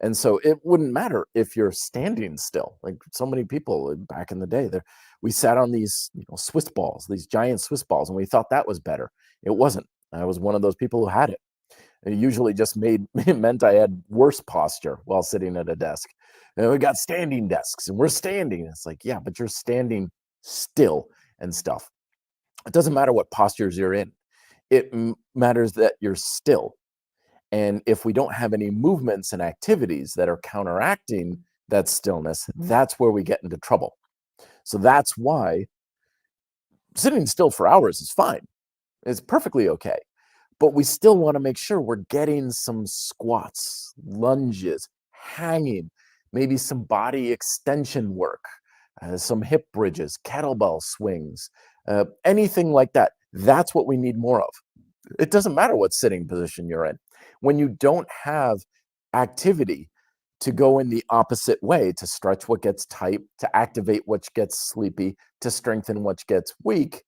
And so it wouldn't matter if you're standing still. Like so many people back in the day, there we sat on these, Swiss balls, these giant Swiss balls, and we thought that was better. It wasn't. I was one of those people who had it. It usually just it meant I had worse posture while sitting at a desk. And we got standing desks and we're standing. It's like, yeah, but you're standing still and stuff. It doesn't matter what postures you're in. It matters that you're still. And if we don't have any movements and activities that are counteracting that stillness, that's where we get into trouble. So that's why sitting still for hours is fine. It's perfectly okay. But we still want to make sure we're getting some squats, lunges, hanging, maybe some body extension work, some hip bridges, kettlebell swings, anything like that. That's what we need more of. It doesn't matter what sitting position you're in. When you don't have activity to go in the opposite way, to stretch what gets tight, to activate what gets sleepy, to strengthen what gets weak,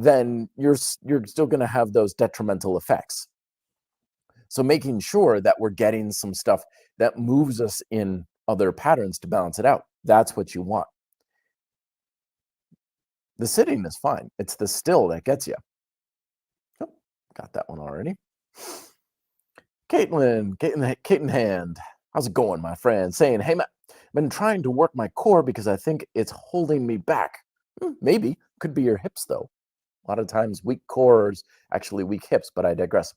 then you're still going to have those detrimental effects. So making sure that we're getting some stuff that moves us in other patterns to balance it out, that's what you want. The sitting is fine. It's the still that gets you. Oh, got that one already. Caitlin Hand, how's it going, my friend? Saying, hey, Matt, I've been trying to work my core because I think it's holding me back. Maybe. Could be your hips, though. A lot of times weak core is actually weak hips, but I digress.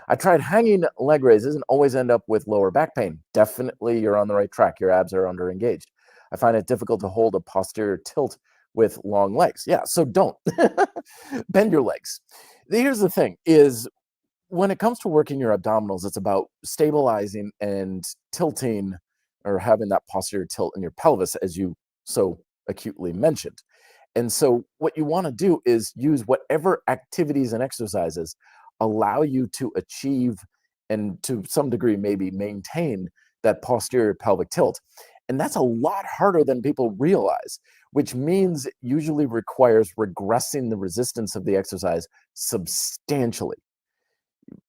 I tried hanging leg raises and always end up with lower back pain. Definitely you're on the right track. Your abs are under engaged. I find it difficult to hold a posterior tilt with long legs. Yeah, so don't. Bend your legs. Here's the thing is when it comes to working your abdominals, it's about stabilizing and tilting or having that posterior tilt in your pelvis, as you so acutely mentioned. And so what you want to do is use whatever activities and exercises allow you to achieve and to some degree maybe maintain that posterior pelvic tilt. And that's a lot harder than people realize, which means it usually requires regressing the resistance of the exercise substantially.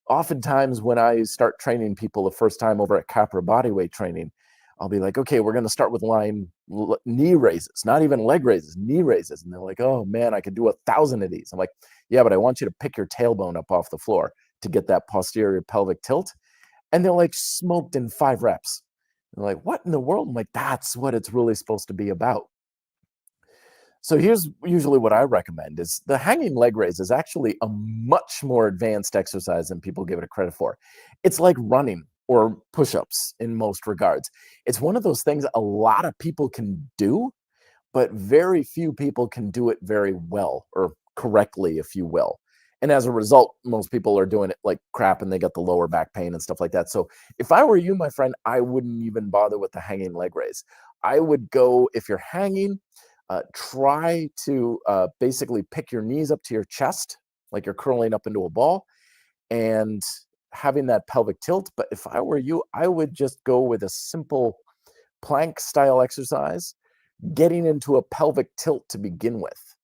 Oftentimes when I start training people the first time over at Capra Bodyweight Training, I'll be like, okay, we're going to start with knee raises, not even leg raises, knee raises. And they're like, oh man, I could do 1,000 of these. I'm like, yeah, but I want you to pick your tailbone up off the floor to get that posterior pelvic tilt. And they're like smoked in 5 reps. They're like, what in the world? I'm like, that's what it's really supposed to be about. So here's usually what I recommend is the hanging leg raise is actually a much more advanced exercise than people give it credit for. It's like running or push-ups in most regards. It's one of those things a lot of people can do, but very few people can do it very well or correctly, if you will. And as a result, most people are doing it like crap and they got the lower back pain and stuff like that. So if I were you, my friend, I wouldn't even bother with the hanging leg raise. I would go, if you're hanging, try to basically pick your knees up to your chest, like you're curling up into a ball and having that pelvic tilt. But if I were you, I would just go with a simple plank style exercise, getting into a pelvic tilt to begin with.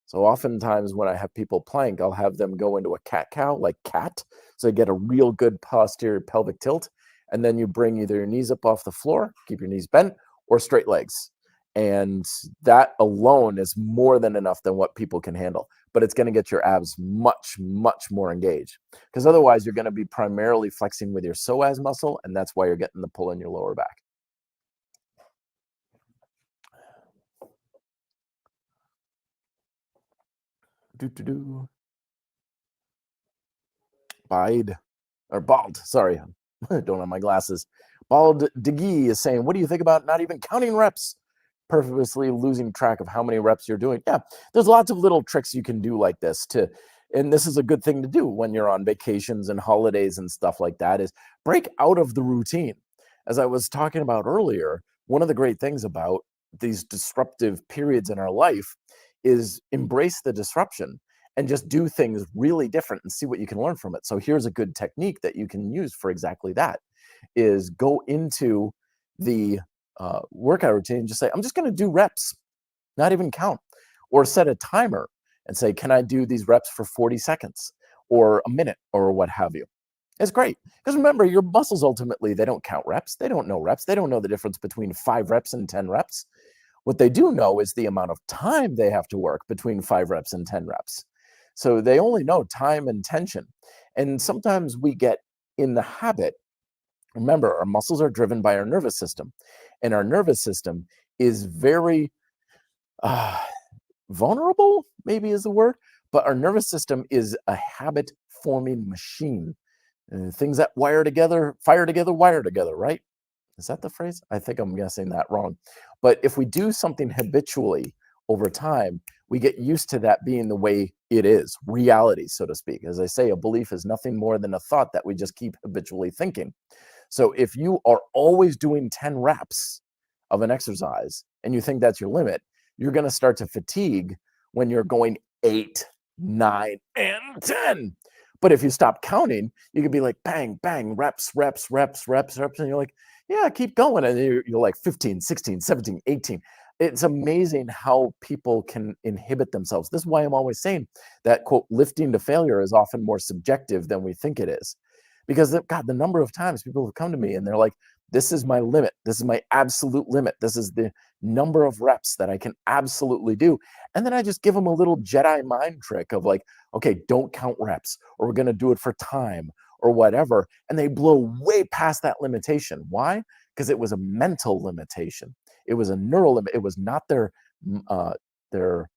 So oftentimes when I have people plank, I'll have them go into a cat-cow, like cat. So they get a real good posterior pelvic tilt. And then you bring either your knees up off the floor, keep your knees bent, or straight legs. And that alone is more than enough than what people can handle. But it's going to get your abs much, much more engaged, because otherwise you're going to be primarily flexing with your psoas muscle, and that's why you're getting the pull in your lower back. Do. Bide or bald. Sorry, don't have my glasses. Bald Diggy is saying, "What do you think about not even counting reps, purposely losing track of how many reps you're doing?" Yeah, there's lots of little tricks you can do like this to, and this is a good thing to do when you're on vacations and holidays and stuff like that. Is break out of the routine. As I was talking about earlier, one of the great things about these disruptive periods in our life is embrace the disruption and just do things really different and see what you can learn from it. So here's a good technique that you can use for exactly that: is go into the workout routine and just say, I'm just going to do reps, not even count, or set a timer and say, can I do these reps for 40 seconds or a minute or what have you? It's great, because remember, your muscles ultimately, they don't count reps. They don't know reps. They don't know the difference between 5 reps and 10 reps. What they do know is the amount of time they have to work between 5 reps and 10 reps. So they only know time and tension. And sometimes we get in the habit. Remember, our muscles are driven by our nervous system, and our nervous system is very uh, vulnerable, maybe is the word, but our nervous system is a habit forming machine. Things that wire together, fire together, wire together, right? Is that the phrase? I think I'm guessing that wrong. But if we do something habitually over time, we get used to that being the way it is, reality, so to speak. As I say, a belief is nothing more than a thought that we just keep habitually thinking. So if you are always doing 10 reps of an exercise and you think that's your limit, you're going to start to fatigue when you're going 8, 9, and 10. But if you stop counting, you could be like, bang, bang, reps, reps, reps, reps, reps. And you're like, yeah, keep going. And you're like 15, 16, 17, 18. It's amazing how people can inhibit themselves. This is why I'm always saying that, quote, lifting to failure is often more subjective than we think it is. Because, God, the number of times people have come to me and they're like, this is my limit. This is my absolute limit. This is the number of reps that I can absolutely do. And then I just give them a little Jedi mind trick of like, okay, don't count reps, or we're going to do it for time or whatever. And they blow way past that limitation. Why? Because it was a mental limitation. It was a neural limit. It was not their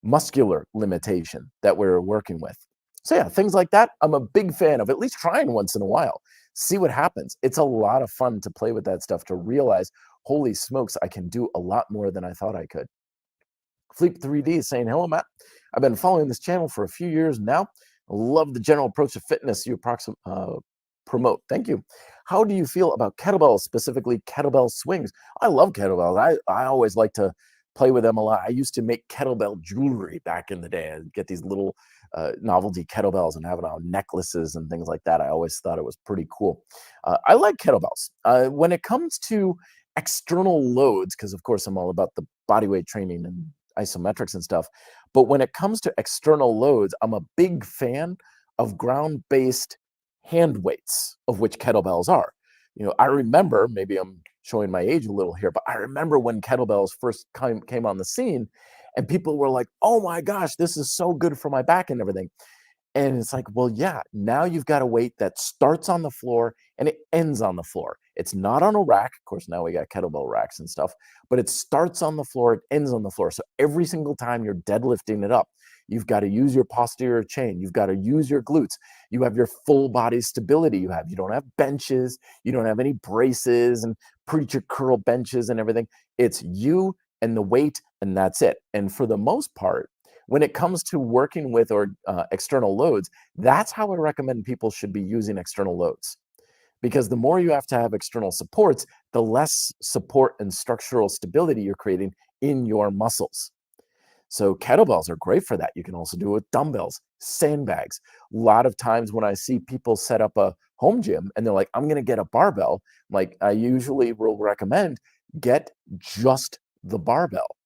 muscular limitation that we're working with. So yeah, things like that, I'm a big fan of at least trying once in a while. See what happens. It's a lot of fun to play with that stuff, to realize, holy smokes, I can do a lot more than I thought I could. Fleep 3D is saying, hello, Matt. I've been following this channel for a few years now. I love the general approach to fitness you promote. Thank you. How do you feel about kettlebells, specifically kettlebell swings? I love kettlebells. I always like to play with them a lot. I used to make kettlebell jewelry back in the day. I'd get these little novelty kettlebells and have it on necklaces and things like that. I always thought it was pretty cool. I like kettlebells. When it comes to external loads, because of course I'm all about the bodyweight training and isometrics and stuff, but when it comes to external loads, I'm a big fan of ground-based hand weights, of which kettlebells are. I remember, maybe I'm showing my age a little here, but I remember when kettlebells first came on the scene, and people were like, oh my gosh, this is so good for my back and everything. And it's like, well, yeah, now you've got a weight that starts on the floor and it ends on the floor. It's not on a rack. Of course, now we got kettlebell racks and stuff, but it starts on the floor, it ends on the floor. So every single time you're deadlifting it up, you've got to use your posterior chain. You've got to use your glutes. You have your full body stability. You don't have benches. You don't have any braces and preacher curl benches and everything. It's you and the weight, and that's it. And for the most part, when it comes to working with external loads, that's how I recommend people should be using external loads. Because the more you have to have external supports, the less support and structural stability you're creating in your muscles. So kettlebells are great for that. You can also do it with dumbbells, sandbags. A lot of times when I see people set up a home gym and they're like, I'm going to get a barbell, like I usually will recommend, get just the barbell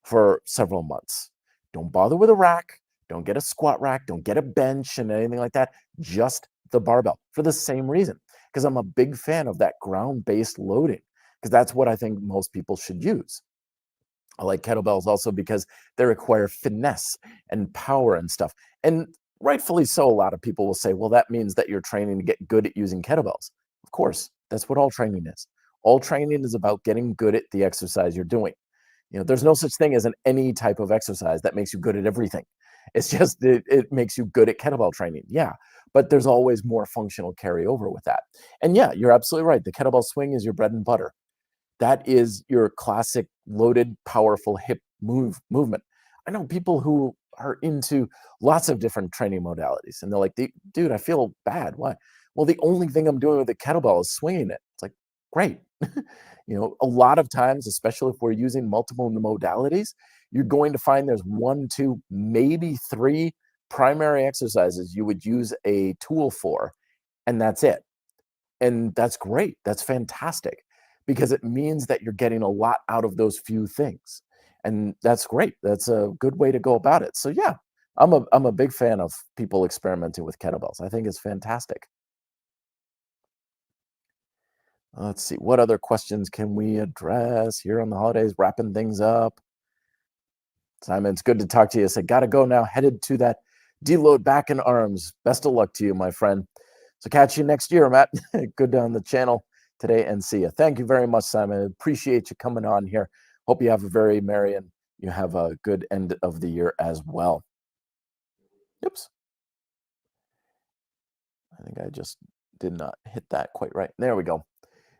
for several months. Don't bother with a rack. Don't get a squat rack. Don't get a bench and anything like that. Just the barbell for the same reason. Because I'm a big fan of that ground-based loading. Because that's what I think most people should use. I like kettlebells also because they require finesse and power and stuff. And rightfully so, a lot of people will say, well, that means that you're training to get good at using kettlebells. Of course, that's what all training is. All training is about getting good at the exercise you're doing. There's no such thing as an any type of exercise that makes you good at everything. It's just it makes you good at kettlebell training. Yeah, but there's always more functional carryover with that. And yeah, you're absolutely right. The kettlebell swing is your bread and butter. That is your classic loaded, powerful hip movement. I know people who are into lots of different training modalities, and they're like, "Dude, I feel bad. Why?" Well, the only thing I'm doing with the kettlebell is swinging it. It's like, great. A lot of times, especially if we're using multiple modalities, you're going to find there's one, two, maybe three primary exercises you would use a tool for, and that's it. And that's great. That's fantastic because it means that you're getting a lot out of those few things. And that's great. That's a good way to go about it. So yeah, I'm a big fan of people experimenting with kettlebells. I think it's fantastic. Let's see, what other questions can we address here on the holidays, wrapping things up? Simon, it's good to talk to you. I said, gotta go now, headed to that deload back in arms. Best of luck to you, my friend. So catch you next year, Matt. Good on the channel today and see you. Thank you very much, Simon. Appreciate you coming on here. Hope you have a very merry and you have a good end of the year as well. Oops. I think I just did not hit that quite right. There we go.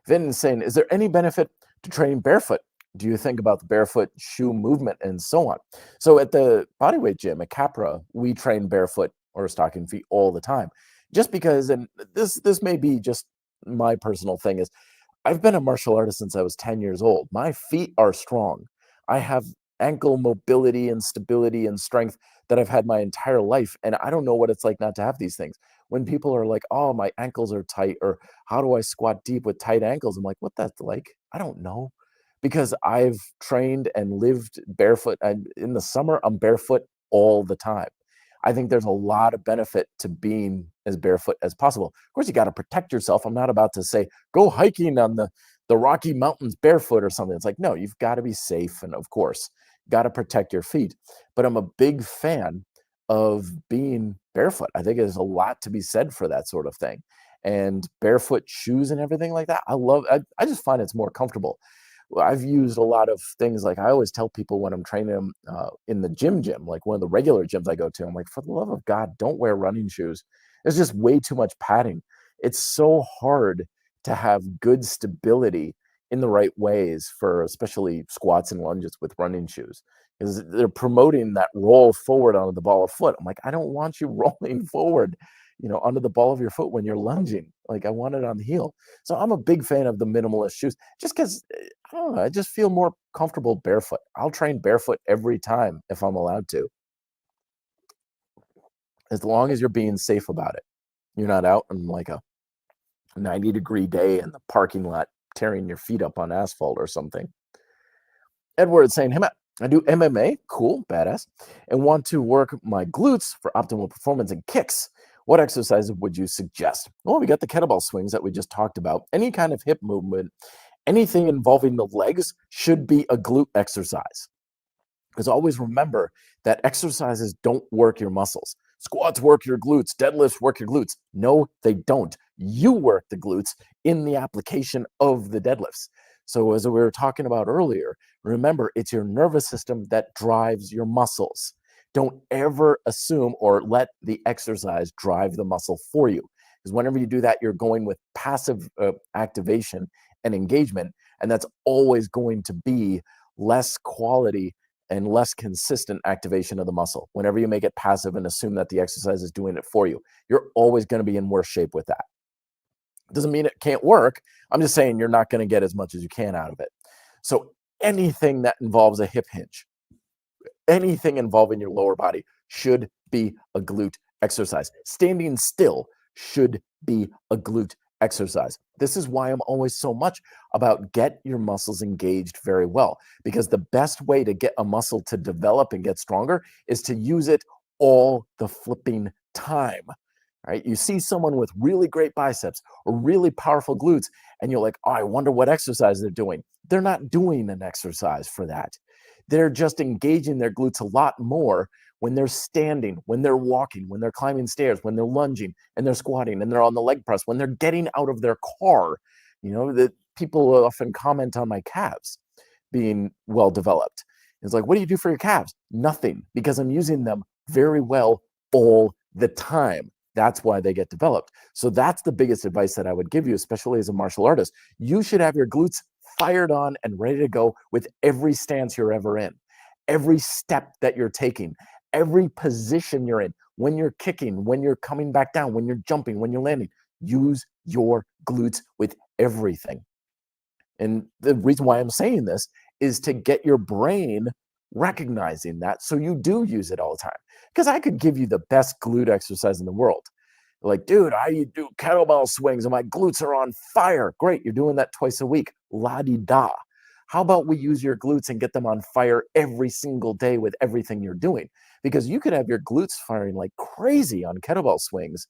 Vin is saying, is there any benefit to training barefoot? Do you think about the barefoot shoe movement and so on? So at the bodyweight gym at Capra, we train barefoot or stocking feet all the time. Just because, and this may be just my personal thing, is I've been a martial artist since I was 10 years old. My feet are strong. I have ankle mobility and stability and strength that I've had my entire life. And I don't know what it's like not to have these things. When people are like, oh, my ankles are tight, or how do I squat deep with tight ankles? I'm like, what that's like? I don't know. Because I've trained and lived barefoot. And in the summer, I'm barefoot all the time. I think there's a lot of benefit to being as barefoot as possible. Of course, you got to protect yourself. I'm not about to say go hiking on the Rocky Mountains barefoot or something. It's like, no, you've got to be safe, and of course, got to protect your feet. But I'm a big fan of being barefoot. I think there's a lot to be said for that sort of thing. And barefoot shoes and everything like that. I just find it's more comfortable. I've used a lot of things. Like I always tell people when I'm training them in the gym, like one of the regular gyms I go to, I'm like, for the love of God, don't wear running shoes. There's just way too much padding. It's so hard to have good stability in the right ways for especially squats and lunges with running shoes, because they're promoting that roll forward onto the ball of foot. I'm like, I don't want you rolling forward, onto the ball of your foot when you're lunging. Like I want it on the heel. So I'm a big fan of the minimalist shoes just because I don't know, I just feel more comfortable barefoot. I'll train barefoot every time if I'm allowed to, as long as you're being safe about it. You're not out on like a 90-degree day in the parking lot tearing your feet up on asphalt or something. Edward saying, hey, Matt, I do MMA, cool, badass, and want to work my glutes for optimal performance and kicks. What exercises would you suggest? Well, we got the kettlebell swings that we just talked about. Any kind of hip movement, anything involving the legs should be a glute exercise. Because always remember that exercises don't work your muscles. Squats work your glutes, deadlifts work your glutes. No, they don't. You work the glutes in the application of the deadlifts. So, as we were talking about earlier, remember it's your nervous system that drives your muscles. Don't ever assume or let the exercise drive the muscle for you. Because whenever you do that, you're going with passive activation and engagement. And that's always going to be less quality and less consistent activation of the muscle. Whenever you make it passive and assume that the exercise is doing it for you, you're always going to be in worse shape with that. Doesn't mean it can't work. I'm just saying you're not going to get as much as you can out of it. So anything that involves a hip hinge, anything involving your lower body should be a glute exercise. Standing still should be a glute exercise. This is why I'm always so much about get your muscles engaged very well, because the best way to get a muscle to develop and get stronger is to use it all the flipping time. Right? You see someone with really great biceps or really powerful glutes, and you're like, oh, I wonder what exercise they're doing. They're not doing an exercise for that. They're just engaging their glutes a lot more when they're standing, when they're walking, when they're climbing stairs, when they're lunging and they're squatting and they're on the leg press, when they're getting out of their car. That people often comment on my calves being well developed. It's like, what do you do for your calves? Nothing, because I'm using them very well all the time. That's why they get developed. So that's the biggest advice that I would give you, especially as a martial artist. You should have your glutes fired on and ready to go with every stance you're ever in, every step that you're taking, every position you're in, when you're kicking, when you're coming back down, when you're jumping, when you're landing. Use your glutes with everything. And the reason why I'm saying this is to get your brain recognizing that so you do use it all the time. Because I could give you the best glute exercise in the world. Like, dude, I do kettlebell swings and my glutes are on fire. Great, you're doing that twice a week. La-di-da. How about we use your glutes and get them on fire every single day with everything you're doing? Because you could have your glutes firing like crazy on kettlebell swings,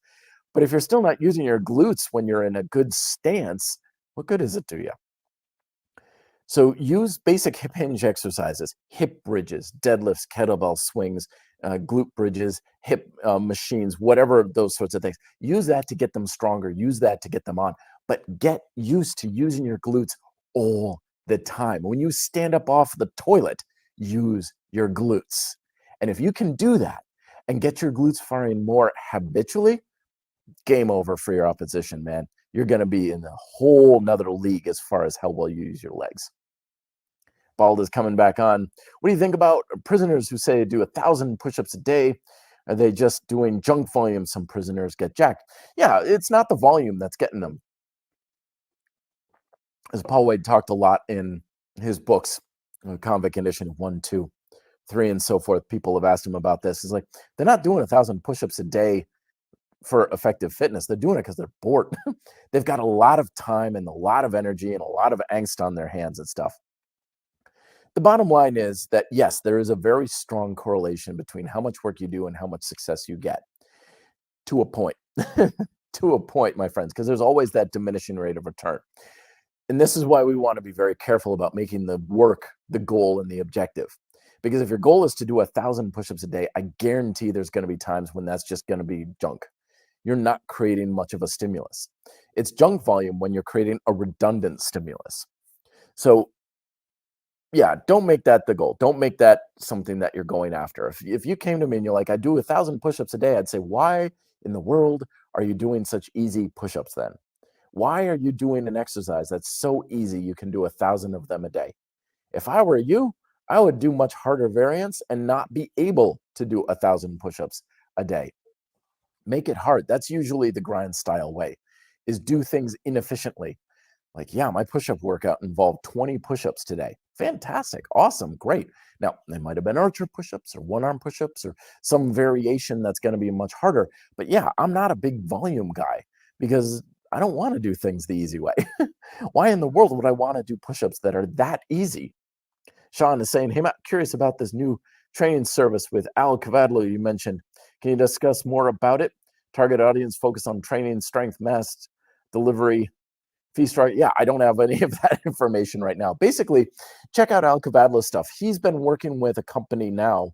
but if you're still not using your glutes when you're in a good stance, what good is it to you? So use basic hip hinge exercises, hip bridges, deadlifts, kettlebell swings, glute bridges, hip machines, whatever, those sorts of things. Use that to get them stronger. Use that to get them on. But get used to using your glutes all the time. When you stand up off the toilet, use your glutes. And if you can do that and get your glutes firing more habitually, game over for your opposition, man. You're going to be in a whole nother league as far as how well you use your legs. Bald is coming back on. What do you think about prisoners who say do 1,000 push-ups a day? Are they just doing junk volume? Some prisoners get jacked. Yeah, it's not the volume that's getting them. As Paul Wade talked a lot in his books, Convict Condition 1, 2, 3, and so forth. People have asked him about this. It's like, they're not doing 1,000 push-ups a day for effective fitness. They're doing it because they're bored. They've got a lot of time and a lot of energy and a lot of angst on their hands and stuff. The bottom line is that, yes, there is a very strong correlation between how much work you do and how much success you get, to a point. To a point, my friends, because there's always that diminishing rate of return. And this is why we want to be very careful about making the work the goal and the objective. Because if your goal is to do 1,000 push-ups a day, I guarantee there's going to be times when that's just going to be junk. You're not creating much of a stimulus. It's junk volume when you're creating a redundant stimulus. So yeah, don't make that the goal. Don't make that something that you're going after. If you came to me and you're like, I do 1,000 push-ups a day, I'd say, why in the world are you doing such easy push-ups then? Why are you doing an exercise that's so easy you can do 1,000 of them a day? If I were you, I would do much harder variants and not be able to do 1,000 push-ups a day. Make it hard. That's usually the grind style way, is do things inefficiently. Like, yeah, my push-up workout involved 20 push-ups today. Fantastic. Awesome. Great. Now, they might have been archer push-ups or one-arm push-ups or some variation that's going to be much harder. But yeah, I'm not a big volume guy because I don't want to do things the easy way. Why in the world would I want to do push-ups that are that easy? Sean is saying, hey, I'm curious about this new training service with Al Cavadlo you mentioned. Can you discuss more about it? Target audience focus on training, strength, mass delivery, fee structure. Yeah, I don't have any of that information right now. Basically, check out Al Cavadlo's stuff. He's been working with a company now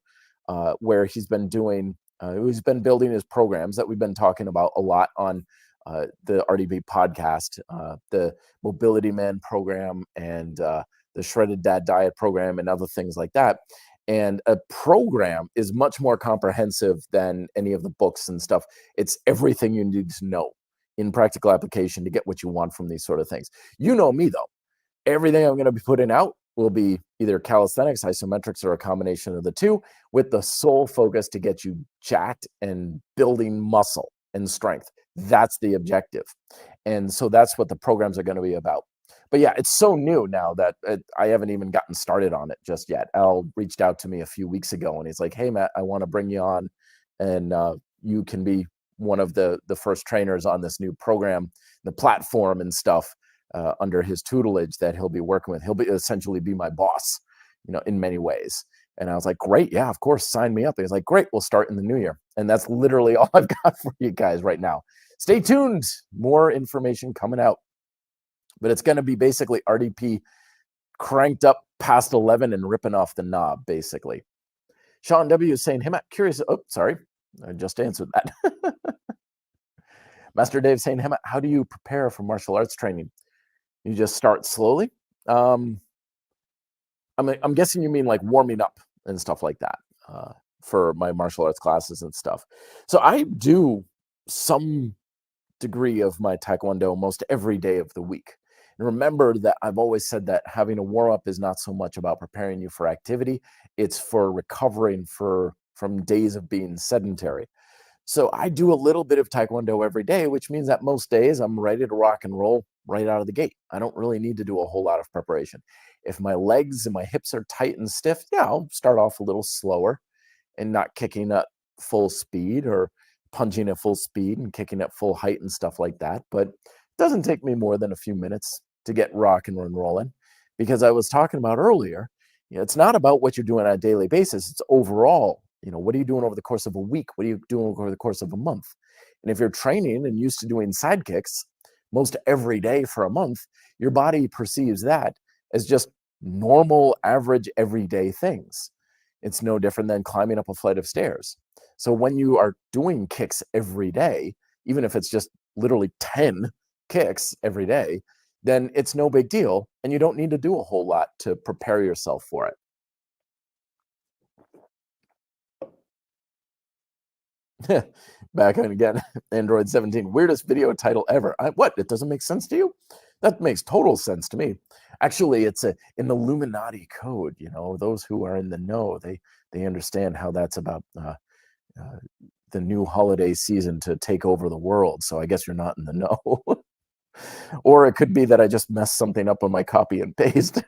where he's been building his programs that we've been talking about a lot on the RDB podcast, the Mobility Man program and the Shredded Dad Diet program and other things like that. And a program is much more comprehensive than any of the books and stuff. It's everything you need to know in practical application to get what you want from these sort of things. You know me, though. Everything I'm going to be putting out will be either calisthenics, isometrics, or a combination of the two, with the sole focus to get you jacked and building muscle and strength. That's the objective. And so that's what the programs are going to be about. But yeah, it's so new now that I haven't even gotten started on it just yet. Al reached out to me a few weeks ago and he's like, hey, Matt, I want to bring you on and you can be one of the first trainers on this new program, the platform and stuff under his tutelage that he'll be working with. He'll be essentially be my boss, in many ways. And I was like, great. Yeah, of course. Sign me up. And he's like, great. We'll start in the new year. And that's literally all I've got for you guys right now. Stay tuned. More information coming out. But it's going to be basically RDP cranked up past 11 and ripping off the knob, basically. Sean W. is saying, hey, Matt, curious. Oh, sorry. I just answered that. Master Dave saying, hey, Matt, how do you prepare for martial arts training? You just start slowly. I'm guessing you mean like warming up and stuff like that for my martial arts classes and stuff. So I do some degree of my Taekwondo most every day of the week. And remember that I've always said that having a warm up is not so much about preparing you for activity, it's for recovering from days of being sedentary. So I do a little bit of Taekwondo every day, which means that most days I'm ready to rock and roll right out of the gate. I don't really need to do a whole lot of preparation. If my legs and my hips are tight and stiff, yeah, I'll start off a little slower and not kicking at full speed or punching at full speed and kicking at full height and stuff like that. But it doesn't take me more than a few minutes to get rocking and rolling, because I was talking about earlier, it's not about what you're doing on a daily basis. It's overall, what are you doing over the course of a week? What are you doing over the course of a month? And if you're training and used to doing side kicks most every day for a month, your body perceives that as just normal, average, everyday things. It's no different than climbing up a flight of stairs. So when you are doing kicks every day, even if it's just literally 10 kicks every day, then it's no big deal. And you don't need to do a whole lot to prepare yourself for it. Back on again, Android 17, weirdest video title ever. What? It doesn't make sense to you? That makes total sense to me. Actually, it's an Illuminati code. Those who are in the know, they understand how that's about the new holiday season to take over the world. So I guess you're not in the know. Or it could be that I just messed something up on my copy and paste.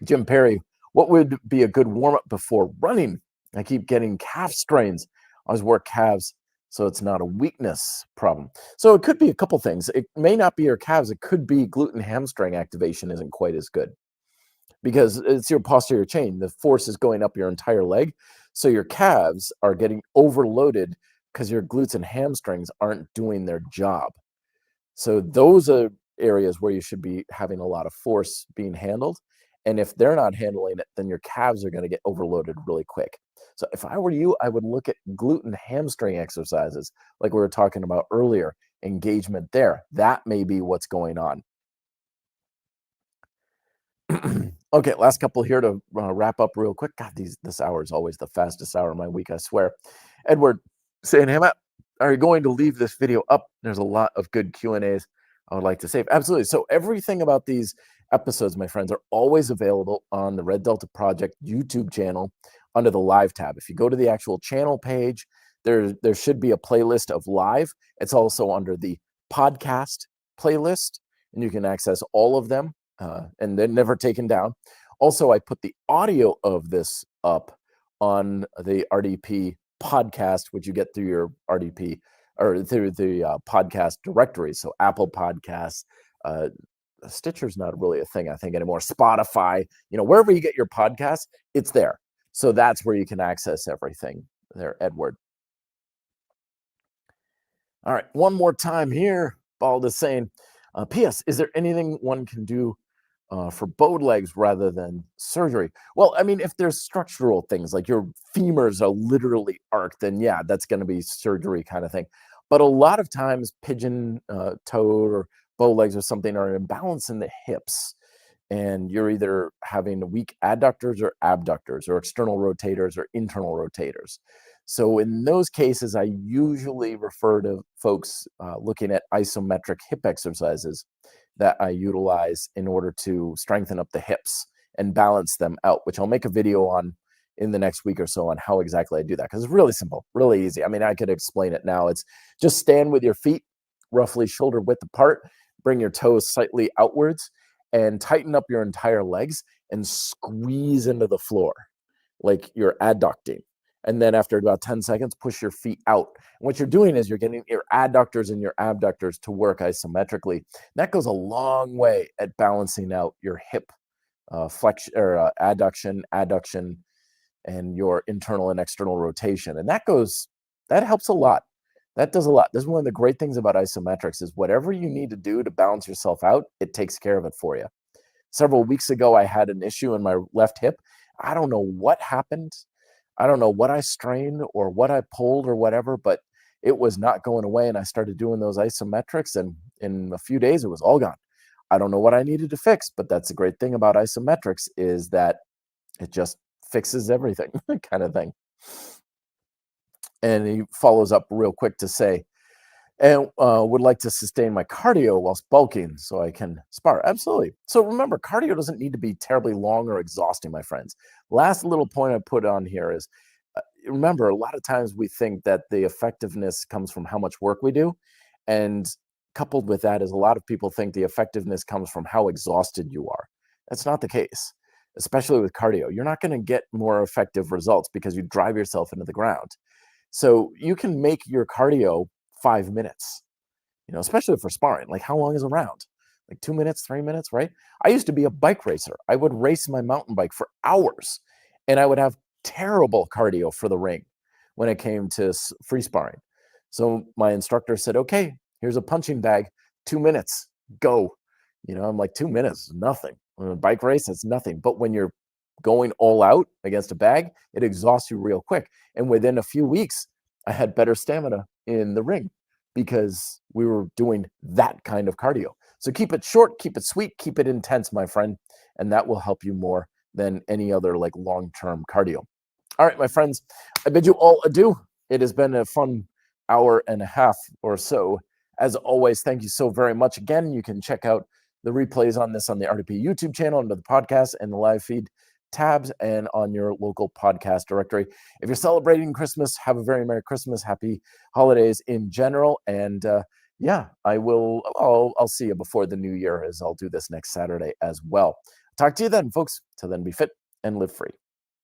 Jim Perry, what would be a good warm-up before running? I keep getting calf strains. I always work calves, so it's not a weakness problem. So it could be a couple things. It may not be your calves. It could be glute and hamstring activation isn't quite as good, because it's your posterior chain. The force is going up your entire leg. So your calves are getting overloaded because your glutes and hamstrings aren't doing their job. So those are areas where you should be having a lot of force being handled. And if they're not handling it, then your calves are going to get overloaded really quick. So if I were you, I would look at glute and hamstring exercises like we were talking about earlier, engagement there. That may be what's going on. Okay, last couple here to wrap up real quick. God, this hour is always the fastest hour of my week, I swear. Edward saying, hey, Matt, are you going to leave this video up? There's a lot of good Q&As I would like to save. Absolutely. So everything about these episodes, my friends, are always available on the Red Delta Project YouTube channel under the live tab. If you go to the actual channel page, there should be a playlist of live. It's also under the podcast playlist, and you can access all of them, and they're never taken down. Also, I put the audio of this up on the RDP podcast, which you get through your RDP or through the podcast directory. So Apple Podcasts, Stitcher's not really a thing, I think, anymore. Spotify, wherever you get your podcasts, it's there. So that's where you can access everything there, Edward. All right, one more time here. Bald is saying, P.S., is there anything one can do for bowed legs rather than surgery? Well, I mean, if there's structural things like your femurs are literally arched, then yeah, that's going to be surgery kind of thing. But a lot of times pigeon toed or bow legs or something are an imbalance in the hips, and you're either having weak adductors or abductors or external rotators or internal rotators. So in those cases, I usually refer to folks looking at isometric hip exercises that I utilize in order to strengthen up the hips and balance them out, which I'll make a video on in the next week or so on how exactly I do that, because it's really simple, really easy. I mean, I could explain it now. It's just stand with your feet roughly shoulder width apart, bring your toes slightly outwards, and tighten up your entire legs and squeeze into the floor like you're adducting. And then after about 10 seconds, push your feet out. And what you're doing is you're getting your adductors and your abductors to work isometrically. That goes a long way at balancing out your hip flexion or adduction, and your internal and external rotation. And that helps a lot. That does a lot. This is one of the great things about isometrics is whatever you need to do to balance yourself out, it takes care of it for you. Several weeks ago, I had an issue in my left hip. I don't know what happened. I don't know what I strained or what I pulled or whatever, but it was not going away. And I started doing those isometrics, and in a few days, it was all gone. I don't know what I needed to fix, but that's the great thing about isometrics is that it just fixes everything kind of thing. And he follows up real quick to say, and would like to sustain my cardio whilst bulking so I can spar. Absolutely. So remember, cardio doesn't need to be terribly long or exhausting, my friends. Last little point I put on here is remember, a lot of times we think that the effectiveness comes from how much work we do. And coupled with that is a lot of people think the effectiveness comes from how exhausted you are. That's not the case, especially with cardio. You're not going to get more effective results because you drive yourself into the ground. So you can make your cardio 5 minutes, especially for sparring. Like, how long is a round? Like 2 minutes, 3 minutes, right? I used to be a bike racer. I would race my mountain bike for hours, and I would have terrible cardio for the ring when it came to free sparring. So my instructor said, okay, here's a punching bag, 2 minutes, go. I'm like, 2 minutes is nothing. On a bike race, it's nothing. But when you're going all out against a bag, it exhausts you real quick. And within a few weeks, I had better stamina in the ring because we were doing that kind of cardio. So keep it short, keep it sweet, keep it intense, my friend, and that will help you more than any other like long-term cardio. All right, my friends, I bid you all adieu. It has been a fun hour and a half or so. As always, thank you so very much. Again, you can check out the replays on this on the RDP YouTube channel under the podcast and the live feed tabs and on your local podcast directory. If you're celebrating Christmas, have a very Merry Christmas, Happy Holidays in general. And yeah, I'll see you before the new year, as I'll do this next Saturday as well. Talk to you then, folks. Till then, be fit and live free.